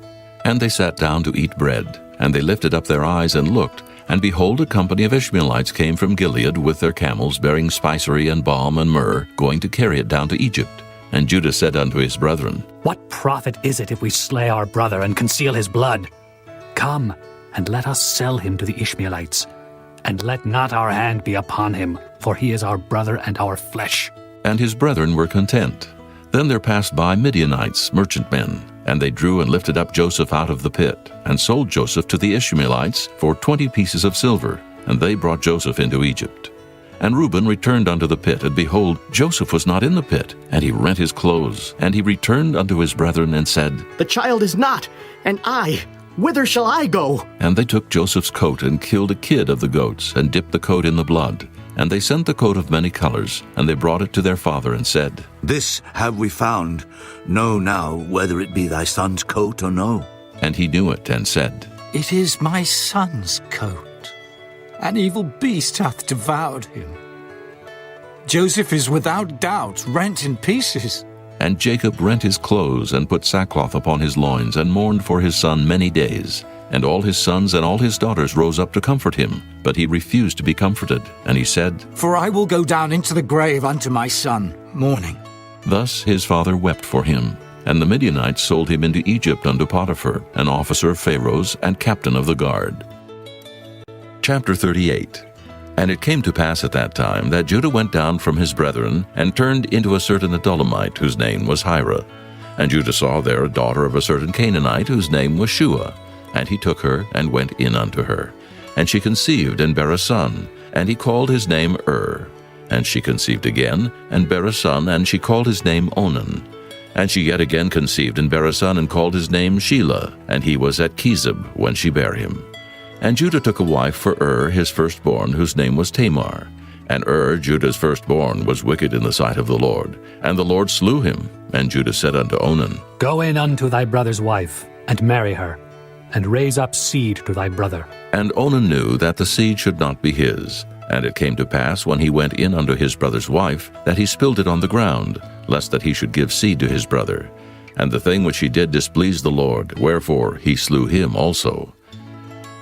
And they sat down to eat bread, and they lifted up their eyes and looked, and behold, a company of Ishmaelites came from Gilead with their camels, bearing spicery and balm and myrrh, going to carry it down to Egypt. And Judah said unto his brethren, What profit is it if we slay our brother and conceal his blood? Come, and let us sell him to the Ishmaelites, and let not our hand be upon him, for he is our brother and our flesh. And his brethren were content. Then there passed by Midianites, merchantmen, and they drew and lifted up Joseph out of the pit, and sold Joseph to the Ishmaelites for 20 pieces of silver, and they brought Joseph into Egypt. And Reuben returned unto the pit, and behold, Joseph was not in the pit, and he rent his clothes. And he returned unto his brethren, and said, The child is not, and I, whither shall I go? And they took Joseph's coat, and killed a kid of the goats, and dipped the coat in the blood. And they sent the coat of many colors, and they brought it to their father, and said, This have we found. Know now whether it be thy son's coat or no. And he knew it, and said, It is my son's coat. An evil beast hath devoured him. Joseph is without doubt rent in pieces. And Jacob rent his clothes, and put sackcloth upon his loins, and mourned for his son many days. And all his sons and all his daughters rose up to comfort him. But he refused to be comforted. And he said, For I will go down into the grave unto my son, mourning. Thus his father wept for him. And the Midianites sold him into Egypt unto Potiphar, an officer of Pharaoh's, and captain of the guard. Chapter 38. And it came to pass at that time that Judah went down from his brethren, and turned into a certain Adullamite, whose name was Hira. And Judah saw there a daughter of a certain Canaanite, whose name was Shua. And he took her, and went in unto her. And she conceived, and bare a son, and he called his name And she conceived again, and bare a son, and she called his name Onan. And she yet again conceived, and bare a son, and called his name Shelah, and he was at Chezib when she bare him. And Judah took a wife for his firstborn, whose name was Tamar. And Judah's firstborn, was wicked in the sight of the Lord. And the Lord slew him. And Judah said unto Onan, Go in unto thy brother's wife, and marry her, and raise up seed to thy brother. And Onan knew that the seed should not be his. And it came to pass, when he went in unto his brother's wife, that he spilled it on the ground, lest that he should give seed to his brother. And the thing which he did displeased the Lord, wherefore he slew him also.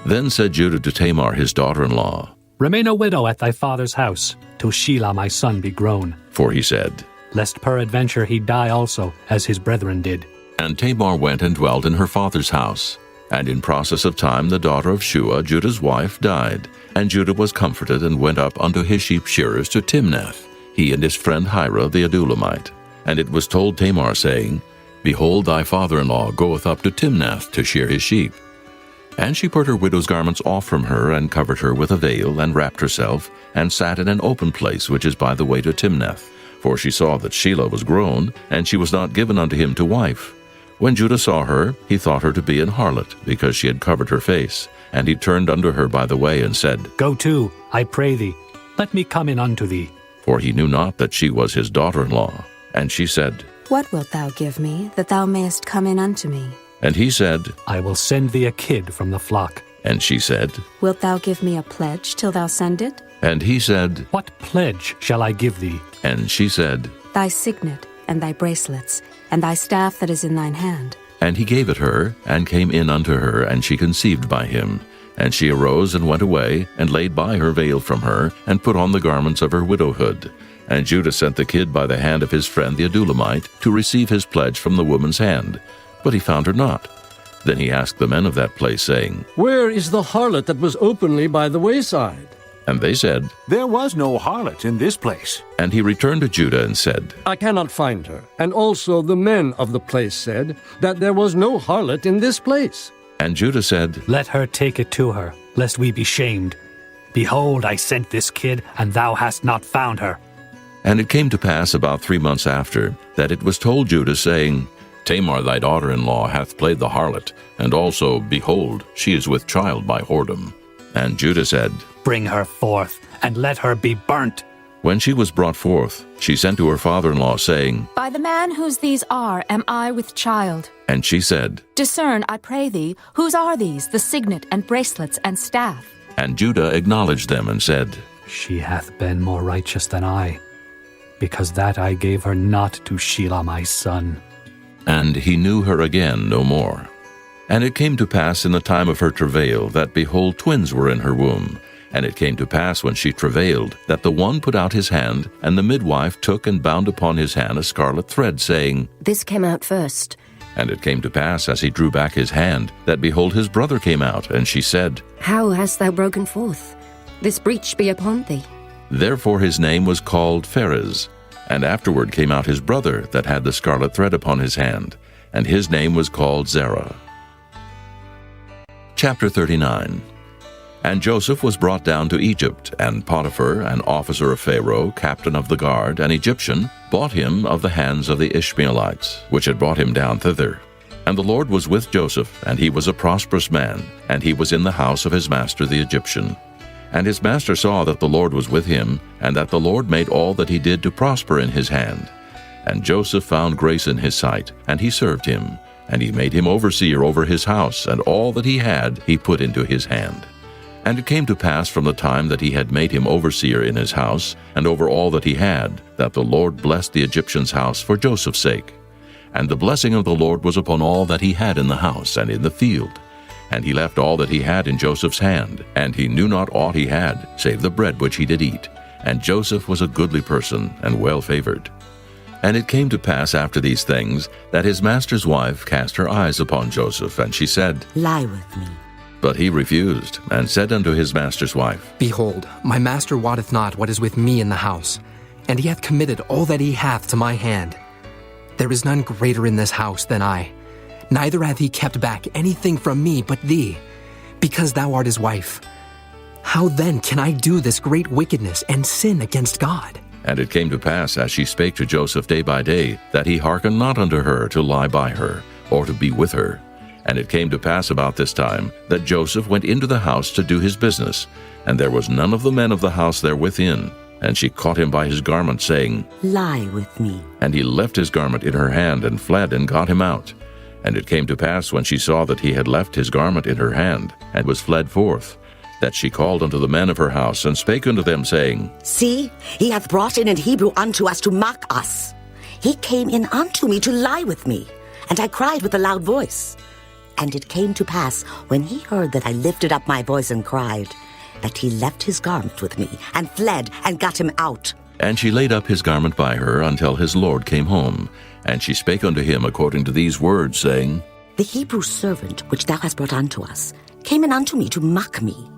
Then said Judah to Tamar his daughter-in-law, Remain a widow at thy father's house, till Shelah my son be grown. For he said, Lest peradventure he die also, as his brethren did. And Tamar went and dwelt in her father's house. And in process of time the daughter of Shua, Judah's wife, died. And Judah was comforted, and went up unto his sheep shearers to Timnath, he and his friend Hira the Adulamite. And it was told Tamar, saying, Behold, thy father-in-law goeth up to Timnath to shear his sheep. And she put her widow's garments off from her, and covered her with a veil, and wrapped herself, and sat in an open place which is by the way to Timnath. For she saw that Shelah was grown, and she was not given unto him to wife. When Judah saw her, he thought her to be an harlot, because she had covered her face. And he turned unto her by the way, and said, Go to, I pray thee, let me come in unto thee. For he knew not that she was his daughter-in-law. And she said, What wilt thou give me, that thou mayest come in unto me? And he said, I will send thee a kid from the flock. And she said, Wilt thou give me a pledge till thou send it? And he said, What pledge shall I give thee? And she said, Thy signet, and thy bracelets, and thy staff that is in thine hand. And he gave it her, and came in unto her, and she conceived by him. And she arose and went away, and laid by her veil from her, and put on the garments of her widowhood. And Judah sent the kid by the hand of his friend the Adulamite, to receive his pledge from the woman's hand. But he found her not. Then he asked the men of that place, saying, Where is the harlot that was openly by the wayside? And they said, There was no harlot in this place. And he returned to Judah and said, I cannot find her. And also the men of the place said that there was no harlot in this place. And Judah said, Let her take it to her, lest we be shamed. Behold, I sent this kid, and thou hast not found her. And it came to pass about 3 months after, that it was told Judah, saying, Tamar thy daughter-in-law hath played the harlot, and also, behold, she is with child by whoredom. And Judah said, Bring her forth, and let her be burnt. When she was brought forth, she sent to her father-in-law, saying, By the man whose these are am I with child. And she said, Discern, I pray thee, whose are these, the signet and bracelets and staff? And Judah acknowledged them, and said, She hath been more righteous than I, because that I gave her not to Shelah my son. And he knew her again no more. And it came to pass in the time of her travail, that, behold, twins were in her womb. And it came to pass when she travailed, that the one put out his hand, and the midwife took and bound upon his hand a scarlet thread, saying, This came out first. And it came to pass, as he drew back his hand, that, behold, his brother came out. And she said, How hast thou broken forth? This breach be upon thee. Therefore his name was called Pharez. And afterward came out his brother, that had the scarlet thread upon his hand, and his name was called Zerah. Chapter 39. And Joseph was brought down to Egypt, and Potiphar, an officer of Pharaoh, captain of the guard, an Egyptian, bought him of the hands of the Ishmaelites, which had brought him down thither. And the Lord was with Joseph, and he was a prosperous man, and he was in the house of his master the Egyptian. And his master saw that the Lord was with him, and that the Lord made all that he did to prosper in his hand. And Joseph found grace in his sight, and he served him. And he made him overseer over his house, and all that he had he put into his hand. And it came to pass from the time that he had made him overseer in his house, and over all that he had, that the Lord blessed the Egyptian's house for Joseph's sake. And the blessing of the Lord was upon all that he had in the house and in the field. And he left all that he had in Joseph's hand, and he knew not aught he had, save the bread which he did eat. And Joseph was a goodly person, and well favored. And it came to pass after these things, that his master's wife cast her eyes upon Joseph, and she said, Lie with me. But he refused, and said unto his master's wife, Behold, my master wotteth not what is with me in the house, and he hath committed all that he hath to my hand. There is none greater in this house than I. Neither hath he kept back anything from me but thee, because thou art his wife. How then can I do this great wickedness and sin against God? And it came to pass, as she spake to Joseph day by day, that he hearkened not unto her to lie by her, or to be with her. And it came to pass about this time, that Joseph went into the house to do his business, and there was none of the men of the house there within. And she caught him by his garment, saying, Lie with me. And he left his garment in her hand, and fled, and got him out. And it came to pass, when she saw that he had left his garment in her hand, and was fled forth, that she called unto the men of her house, and spake unto them, saying, See, he hath brought in an Hebrew unto us to mock us. He came in unto me to lie with me, and I cried with a loud voice. And it came to pass, when he heard that I lifted up my voice and cried, that he left his garment with me, and fled, and got him out. And she laid up his garment by her until his lord came home. And she spake unto him according to these words, saying, The Hebrew servant which thou hast brought unto us came in unto me to mock me.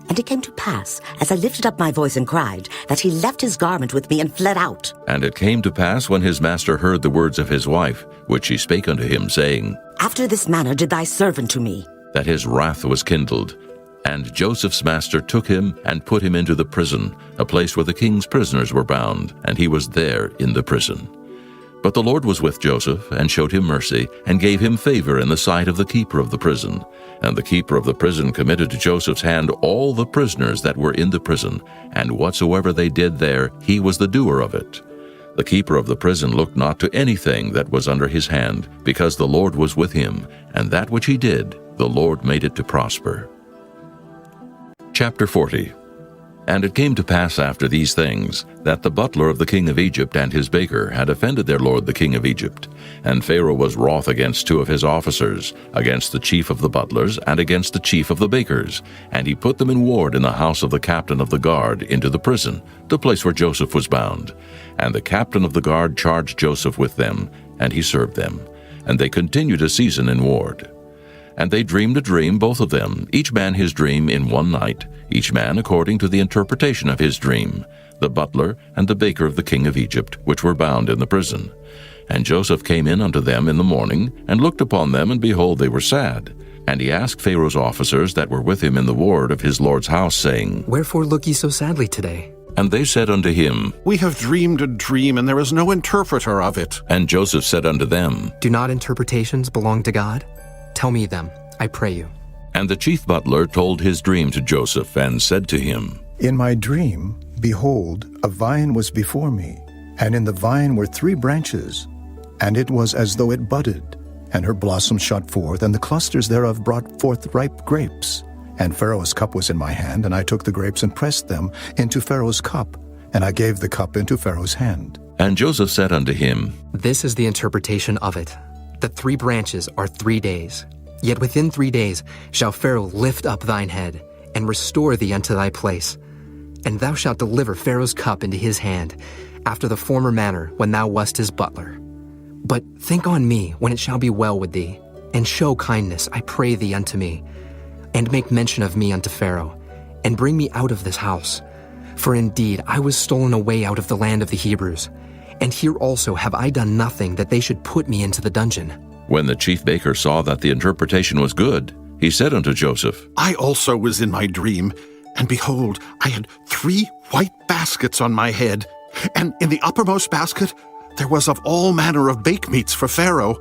And it came to pass, as I lifted up my voice and cried, that he left his garment with me and fled out. And it came to pass, when his master heard the words of his wife, which she spake unto him, saying, After this manner did thy servant to me. that his wrath was kindled. And Joseph's master took him and put him into the prison, a place where the king's prisoners were bound, and he was there in the prison. But the Lord was with Joseph, and showed him mercy, and gave him favor in the sight of the keeper of the prison. And the keeper of the prison committed to Joseph's hand all the prisoners that were in the prison, and whatsoever they did there, he was the doer of it. The keeper of the prison looked not to anything that was under his hand, because the Lord was with him, and that which he did, the Lord made it to prosper. Chapter 40. And it came to pass after these things, that the butler of the king of Egypt and his baker had offended their lord the king of Egypt. And Pharaoh was wroth against two of his officers, against the chief of the butlers, and against the chief of the bakers. And he put them in ward in the house of the captain of the guard into the prison, the place where Joseph was bound. And the captain of the guard charged Joseph with them, and he served them. And they continued a season in ward. And they dreamed a dream, both of them, each man his dream in one night, each man according to the interpretation of his dream, the butler and the baker of the king of Egypt, which were bound in the prison. And Joseph came in unto them in the morning, and looked upon them, and behold, they were sad. And he asked Pharaoh's officers that were with him in the ward of his lord's house, saying, Wherefore look ye so sadly today? And they said unto him, We have dreamed a dream, and there is no interpreter of it. And Joseph said unto them, Do not interpretations belong to God? Tell me them, I pray you. And the chief butler told his dream to Joseph, and said to him, In my dream, behold, a vine was before me, and in the vine were 3 branches, and it was as though it budded, and her blossoms shot forth, and the clusters thereof brought forth ripe grapes. And Pharaoh's cup was in my hand, and I took the grapes and pressed them into Pharaoh's cup, and I gave the cup into Pharaoh's hand. And Joseph said unto him, This is the interpretation of it. The 3 branches are 3 days. Yet within 3 days shall Pharaoh lift up thine head, and restore thee unto thy place. And thou shalt deliver Pharaoh's cup into his hand, after the former manner when thou wast his butler. But think on me when it shall be well with thee, and show kindness, I pray thee, unto me, and make mention of me unto Pharaoh, and bring me out of this house. For indeed I was stolen away out of the land of the Hebrews, and here also have I done nothing that they should put me into the dungeon. When the chief baker saw that the interpretation was good, he said unto Joseph, I also was in my dream, and behold, I had 3 white baskets on my head, and in the uppermost basket there was of all manner of bake meats for Pharaoh,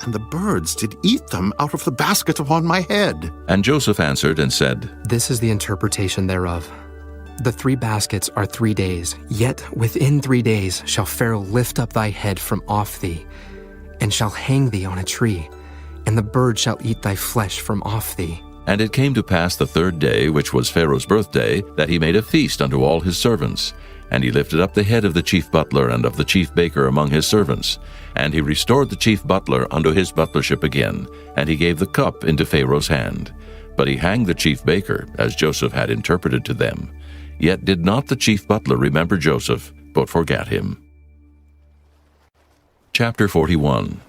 and the birds did eat them out of the basket upon my head. And Joseph answered and said, This is the interpretation thereof. The 3 baskets are 3 days, yet within 3 days shall Pharaoh lift up thy head from off thee, and shall hang thee on a tree, and the bird shall eat thy flesh from off thee. And it came to pass the 3rd day, which was Pharaoh's birthday, that he made a feast unto all his servants. And he lifted up the head of the chief butler and of the chief baker among his servants. And he restored the chief butler unto his butlership again, and he gave the cup into Pharaoh's hand. But he hanged the chief baker, as Joseph had interpreted to them. Yet did not the chief butler remember Joseph, but forgat him. Chapter 41.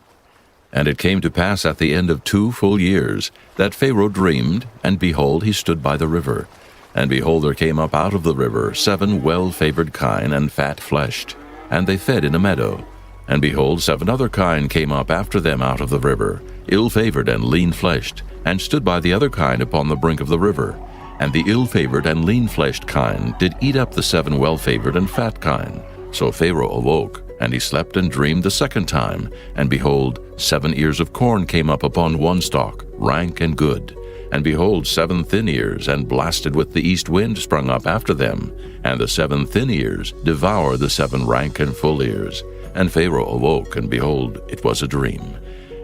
And it came to pass at the end of 2 full years, that Pharaoh dreamed, and behold, he stood by the river. And behold, there came up out of the river 7 well-favored kine and fat-fleshed, and they fed in a meadow. And behold, 7 other kine came up after them out of the river, ill-favored and lean-fleshed, and stood by the other kine upon the brink of the river. And the ill-favored and lean-fleshed kine did eat up the 7 well-favored and fat kine. So Pharaoh awoke, and he slept and dreamed the 2nd time. And behold, 7 ears of corn came up upon one stalk, rank and good. And behold, 7 thin ears, and blasted with the east wind, sprung up after them. And the 7 thin ears devoured the 7 rank and full ears. And Pharaoh awoke, and behold, it was a dream.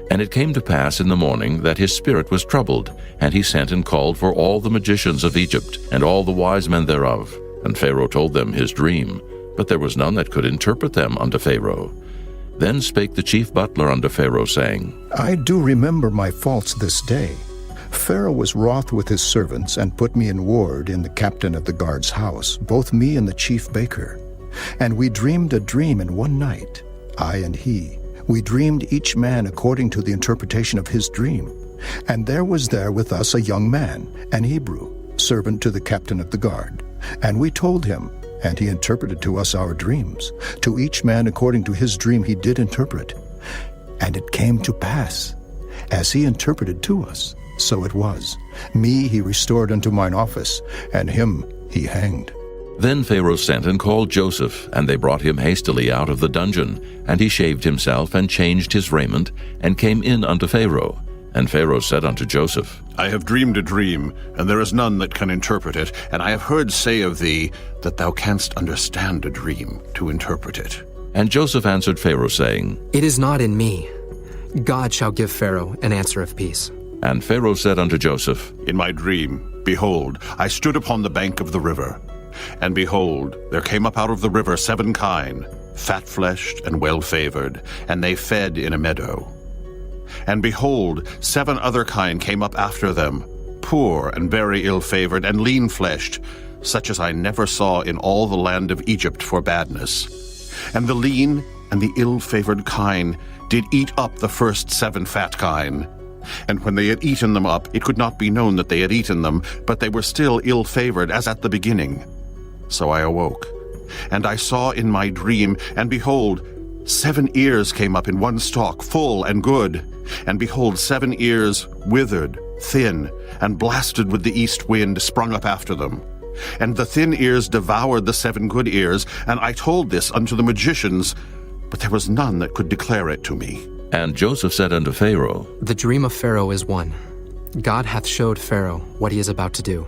And it came to pass in the morning that his spirit was troubled, and he sent and called for all the magicians of Egypt, and all the wise men thereof. And Pharaoh told them his dream, but there was none that could interpret them unto Pharaoh. Then spake the chief butler unto Pharaoh, saying, I do remember my faults this day. Pharaoh was wroth with his servants, and put me in ward in the captain of the guard's house, both me and the chief baker. And we dreamed a dream in one night, I and he. We dreamed each man according to the interpretation of his dream. And there was there with us a young man, an Hebrew, servant to the captain of the guard. And we told him, and he interpreted to us our dreams. To each man according to his dream he did interpret. And it came to pass, as he interpreted to us, so it was. Me he restored unto mine office, and him he hanged. Then Pharaoh sent and called Joseph, and they brought him hastily out of the dungeon. And he shaved himself, and changed his raiment, and came in unto Pharaoh. And Pharaoh said unto Joseph, I have dreamed a dream, and there is none that can interpret it. And I have heard say of thee, that thou canst understand a dream to interpret it. And Joseph answered Pharaoh, saying, It is not in me. God shall give Pharaoh an answer of peace. And Pharaoh said unto Joseph, In my dream, behold, I stood upon the bank of the river. And behold, there came up out of the river 7 kine, fat-fleshed and well-favored, and they fed in a meadow. And behold, 7 other kine came up after them, poor and very ill-favored and lean-fleshed, such as I never saw in all the land of Egypt for badness. And the lean and the ill-favored kine did eat up the first 7 fat kine. And when they had eaten them up, it could not be known that they had eaten them, but they were still ill-favored as at the beginning. So I awoke, and I saw in my dream, and behold, 7 ears came up in one stalk, full and good. And behold, 7 ears withered, thin, and blasted with the east wind sprung up after them. And the thin ears devoured the 7 good ears, and I told this unto the magicians, but there was none that could declare it to me. And Joseph said unto Pharaoh, The dream of Pharaoh is one. God hath showed Pharaoh what he is about to do.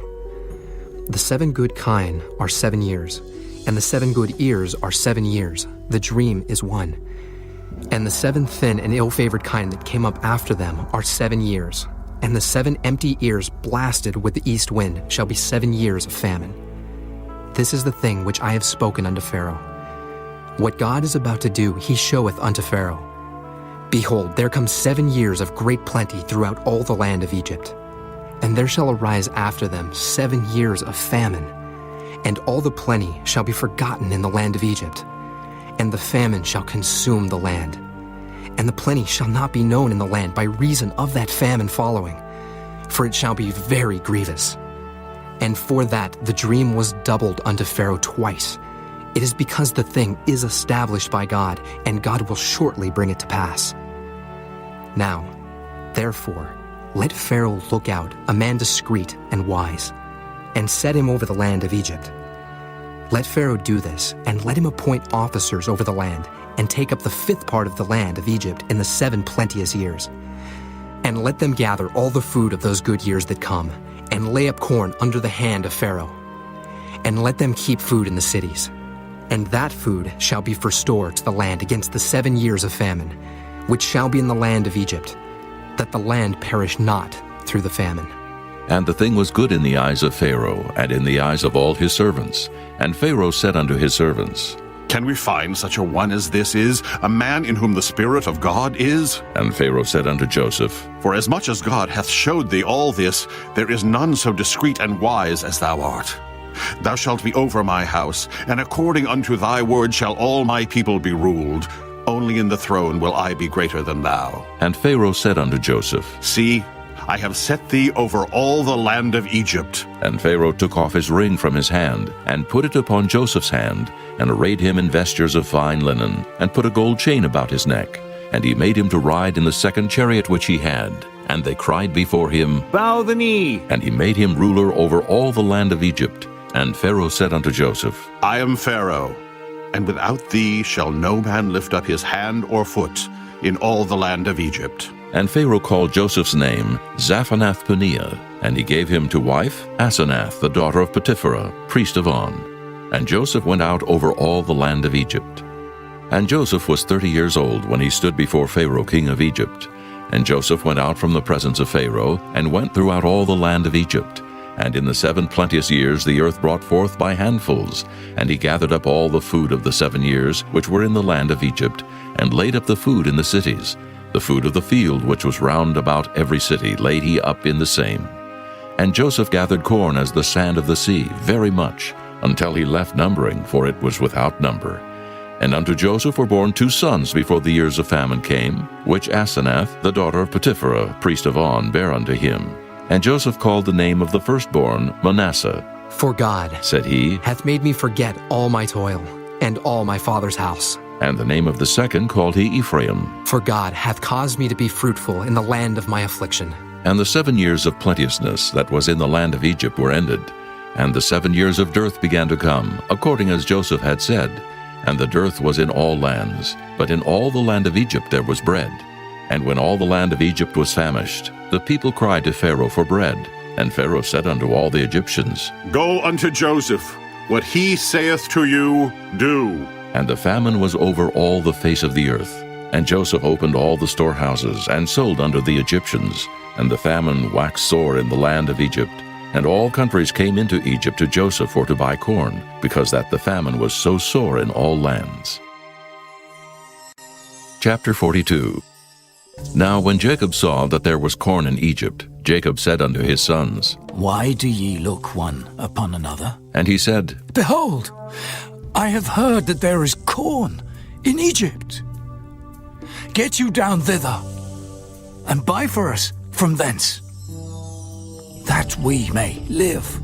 The 7 good kine are 7 years, and the 7 good ears are 7 years. The dream is one. And the 7 thin and ill-favored kine that came up after them are 7 years. And the 7 empty ears blasted with the east wind shall be 7 years of famine. This is the thing which I have spoken unto Pharaoh. What God is about to do he showeth unto Pharaoh. Behold, there come 7 years of great plenty throughout all the land of Egypt. And there shall arise after them 7 years of famine. And all the plenty shall be forgotten in the land of Egypt. And the famine shall consume the land. And the plenty shall not be known in the land by reason of that famine following, for it shall be very grievous. And for that the dream was doubled unto Pharaoh twice. It is because the thing is established by God, and God will shortly bring it to pass. Now, therefore, let Pharaoh look out, a man discreet and wise, and set him over the land of Egypt. Let Pharaoh do this, and let him appoint officers over the land, and take up the 5th part of the land of Egypt in the 7 plenteous years. And let them gather all the food of those good years that come, and lay up corn under the hand of Pharaoh. And let them keep food in the cities. And that food shall be for store to the land against the 7 years of famine, which shall be in the land of Egypt, that the land perish not through the famine. And the thing was good in the eyes of Pharaoh, and in the eyes of all his servants. And Pharaoh said unto his servants, Can we find such a one as this is, a man in whom the Spirit of God is? And Pharaoh said unto Joseph, For as much as God hath showed thee all this, there is none so discreet and wise as thou art. Thou shalt be over my house, and according unto thy word shall all my people be ruled. Only in the throne will I be greater than thou. And Pharaoh said unto Joseph, See, I have set thee over all the land of Egypt. And Pharaoh took off his ring from his hand, and put it upon Joseph's hand, and arrayed him in vestures of fine linen, and put a gold chain about his neck. And he made him to ride in the 2nd chariot which he had. And they cried before him, Bow the knee. And he made him ruler over all the land of Egypt. And Pharaoh said unto Joseph, I am Pharaoh, and without thee shall no man lift up his hand or foot in all the land of Egypt. And Pharaoh called Joseph's name Zaphanath-Paneah, And he gave him to wife Asenath, the daughter of Potipherah, priest of On. And Joseph went out over all the land of Egypt. And Joseph was 30 years old when he stood before Pharaoh king of Egypt. And Joseph went out from the presence of Pharaoh, and went throughout all the land of Egypt. And in the 7 plenteous years the earth brought forth by handfuls. And he gathered up all the food of the 7 years which were in the land of Egypt, and laid up the food in the cities. The food of the field which was round about every city laid he up in the same. And Joseph gathered corn as the sand of the sea, very much, until he left numbering, for it was without number. And unto Joseph were born 2 sons before the years of famine came, which Asenath, the daughter of Potipherah, priest of On, bare unto him. And Joseph called the name of the firstborn Manasseh. For God, said he, hath made me forget all my toil, and all my father's house. And the name of the second called he Ephraim. For God hath caused me to be fruitful in the land of my affliction. And the 7 years of plenteousness that was in the land of Egypt were ended. And the 7 years of dearth began to come, according as Joseph had said. And the dearth was in all lands, but in all the land of Egypt there was bread. And when all the land of Egypt was famished, the people cried to Pharaoh for bread. And Pharaoh said unto all the Egyptians, Go unto Joseph, what he saith to you, do. And the famine was over all the face of the earth. And Joseph opened all the storehouses, and sold unto the Egyptians. And the famine waxed sore in the land of Egypt. And all countries came into Egypt to Joseph for to buy corn, because that the famine was so sore in all lands. Chapter 42. Now when Jacob saw that there was corn in Egypt, Jacob said unto his sons, Why do ye look one upon another? And he said, Behold, I have heard that there is corn in Egypt. Get you down thither, and buy for us from thence, that we may live,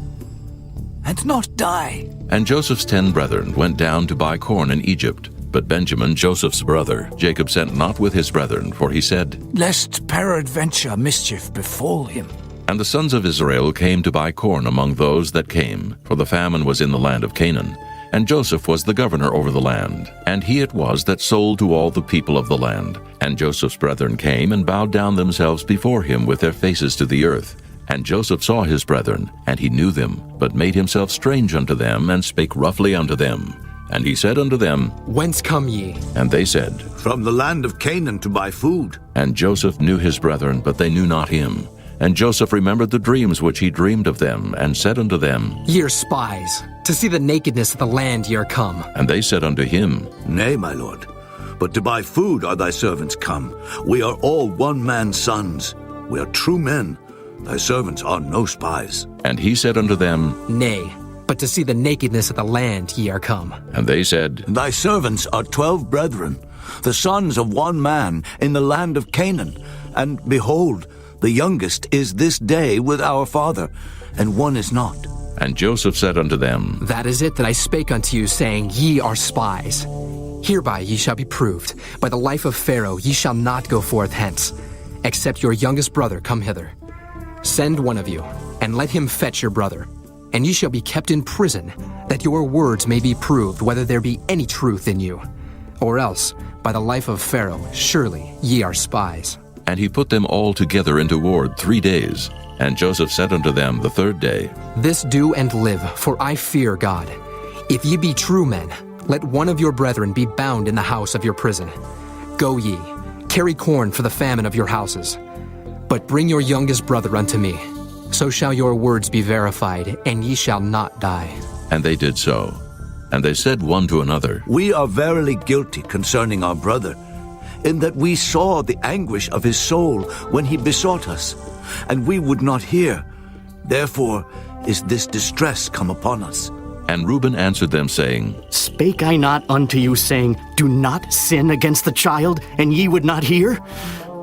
and not die. And Joseph's 10 brethren went down to buy corn in Egypt. But Benjamin, Joseph's brother, Jacob sent not with his brethren, for he said, Lest peradventure mischief befall him. And the sons of Israel came to buy corn among those that came, for the famine was in the land of Canaan. And Joseph was the governor over the land, and he it was that sold to all the people of the land. And Joseph's brethren came and bowed down themselves before him with their faces to the earth. And Joseph saw his brethren, and he knew them, but made himself strange unto them, and spake roughly unto them. And he said unto them, Whence come ye? And they said, From the land of Canaan to buy food. And Joseph knew his brethren, but they knew not him. And Joseph remembered the dreams which he dreamed of them, and said unto them, Ye are spies, to see the nakedness of the land ye are come. And they said unto him, Nay, my lord, but to buy food are thy servants come. We are all one man's sons. We are true men. Thy servants are no spies. And he said unto them, Nay, but to see the nakedness of the land ye are come. And they said, Thy servants are 12 brethren, the sons of one man in the land of Canaan. And behold, the youngest is this day with our father, and one is not. And Joseph said unto them, That is it that I spake unto you, saying, Ye are spies. Hereby ye shall be proved. By the life of Pharaoh ye shall not go forth hence, except your youngest brother come hither. Send one of you, and let him fetch your brother. And ye shall be kept in prison, that your words may be proved, whether there be any truth in you. Or else, by the life of Pharaoh, surely ye are spies. And he put them all together into ward 3 days. And Joseph said unto them the 3rd day, This do and live, for I fear God. If ye be true men, let one of your brethren be bound in the house of your prison. Go ye, carry corn for the famine of your houses. But bring your youngest brother unto me. So shall your words be verified, and ye shall not die. And they did so. And they said one to another, We are verily guilty concerning our brother, in that we saw the anguish of his soul when he besought us, and we would not hear. Therefore is this distress come upon us. And Reuben answered them, saying, Spake I not unto you, saying, Do not sin against the child, and ye would not hear?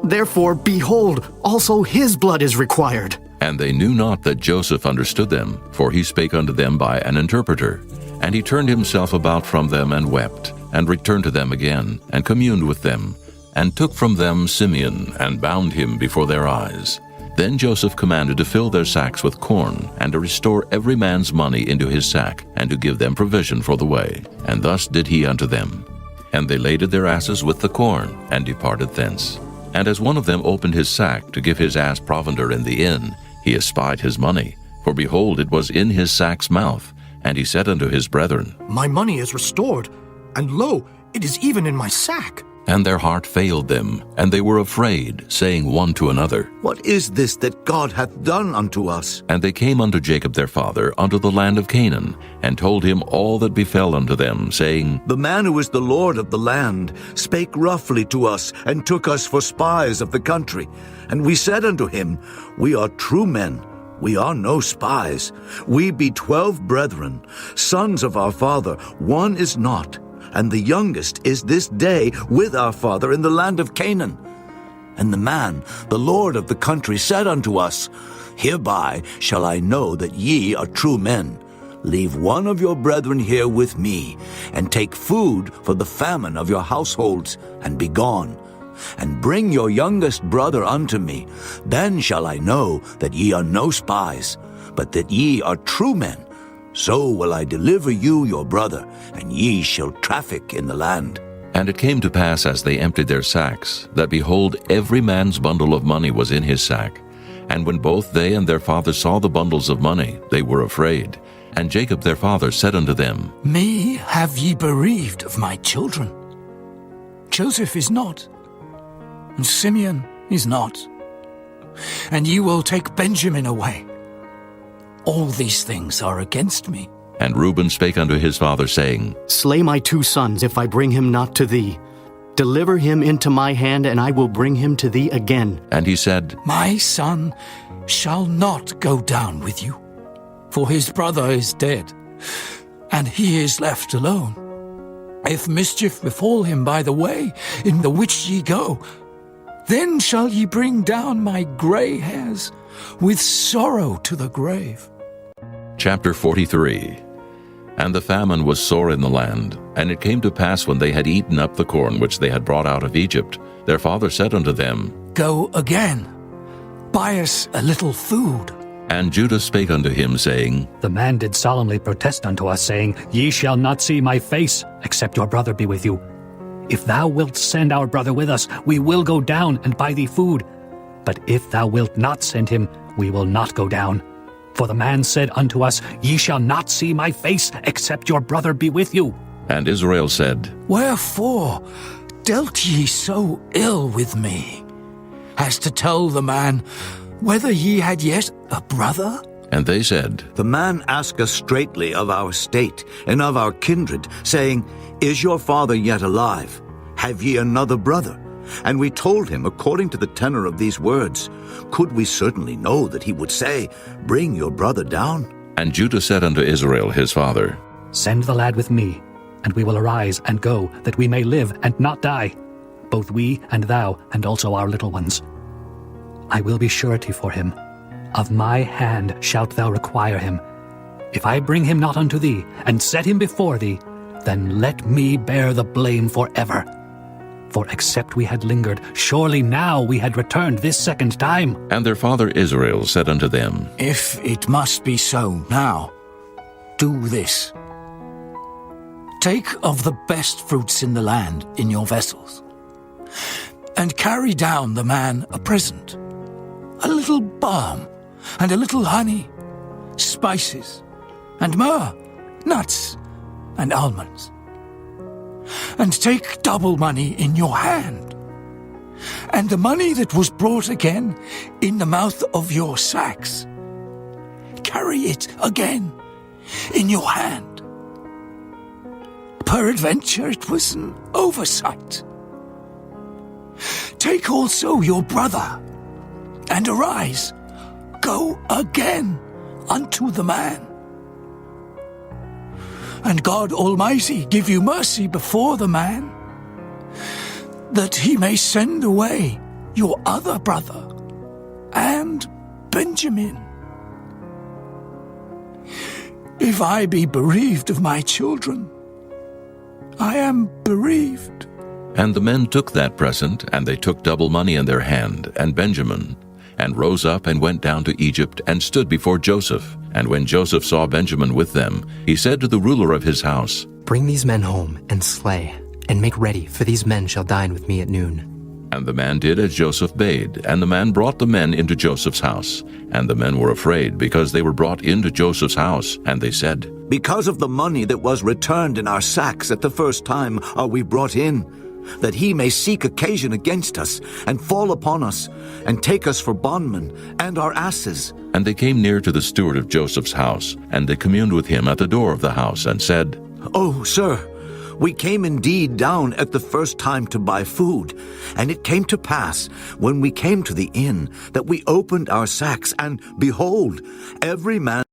Therefore, behold, also his blood is required. And they knew not that Joseph understood them, for he spake unto them by an interpreter. And he turned himself about from them and wept, and returned to them again, and communed with them, and took from them Simeon, and bound him before their eyes. Then Joseph commanded to fill their sacks with corn, and to restore every man's money into his sack, and to give them provision for the way. And thus did he unto them. And they laded their asses with the corn, and departed thence. And as one of them opened his sack to give his ass provender in the inn, he espied his money, for behold, it was in his sack's mouth. And he said unto his brethren, My money is restored, and lo, it is even in my sack. And their heart failed them, and they were afraid, saying one to another, What is this that God hath done unto us? And they came unto Jacob their father unto the land of Canaan, and told him all that befell unto them, saying, The man who is the Lord of the land spake roughly to us, and took us for spies of the country. And we said unto him, We are true men, we are no spies. We be 12 brethren, sons of our father, one is not, and the youngest is this day with our father in the land of Canaan. And the man, the Lord of the country, said unto us, Hereby shall I know that ye are true men. Leave one of your brethren here with me, and take food for the famine of your households, and be gone. And bring your youngest brother unto me. Then shall I know that ye are no spies, but that ye are true men. So will I deliver you your brother, and ye shall traffic in the land. And it came to pass, as they emptied their sacks, that behold, every man's bundle of money was in his sack. And when both they and their father saw the bundles of money, they were afraid. And Jacob their father said unto them, Me have ye bereaved of my children. Joseph is not, and Simeon is not, and ye will take Benjamin away. All these things are against me. And Reuben spake unto his father, saying, Slay my 2 sons, if I bring him not to thee. Deliver him into my hand, and I will bring him to thee again. And he said, My son shall not go down with you, for his brother is dead, and he is left alone. If mischief befall him by the way in the which ye go, then shall ye bring down my grey hairs with sorrow to the grave. Chapter 43. And the famine was sore in the land. And it came to pass, when they had eaten up the corn which they had brought out of Egypt, their father said unto them, Go again, buy us a little food. And Judah spake unto him, saying, The man did solemnly protest unto us, saying, Ye shall not see my face, except your brother be with you. If thou wilt send our brother with us, we will go down and buy thee food. But if thou wilt not send him, we will not go down. For the man said unto us, Ye shall not see my face, except your brother be with you. And Israel said, Wherefore dealt ye so ill with me, as to tell the man whether ye had yet a brother? And they said, The man asked us straitly of our state and of our kindred, saying, Is your father yet alive? Have ye another brother? And we told him according to the tenor of these words. Could we certainly know that he would say, Bring your brother down? And Judah said unto Israel his father, Send the lad with me, and we will arise and go, that we may live and not die, both we and thou, and also our little ones. I will be surety for him. Of my hand shalt thou require him. If I bring him not unto thee, and set him before thee, then let me bear the blame forever. For except we had lingered, surely now we had returned this second time. And their father Israel said unto them, If it must be so now, do this. Take of the best fruits in the land in your vessels, and carry down the man a present, a little balm, and a little honey, spices, and myrrh, nuts, and almonds. And take double money in your hand, and the money that was brought again in the mouth of your sacks. Carry it again in your hand. Peradventure it was an oversight. Take also your brother, and arise, go again unto the man. And God Almighty give you mercy before the man, that he may send away your other brother, and Benjamin. If I be bereaved of my children, I am bereaved. And the men took that present, and they took double money in their hand, and Benjamin, and rose up and went down to Egypt, and stood before Joseph. And when Joseph saw Benjamin with them, he said to the ruler of his house, Bring these men home, and slay, and make ready, for these men shall dine with me at noon. And the man did as Joseph bade, and the man brought the men into Joseph's house. And the men were afraid, because they were brought into Joseph's house. And they said, Because of the money that was returned in our sacks at the first time are we brought in, that he may seek occasion against us, and fall upon us, and take us for bondmen, and our asses. And they came near to the steward of Joseph's house, and they communed with him at the door of the house, and said, Oh, sir, we came indeed down at the first time to buy food, and it came to pass, when we came to the inn, that we opened our sacks, and behold, every man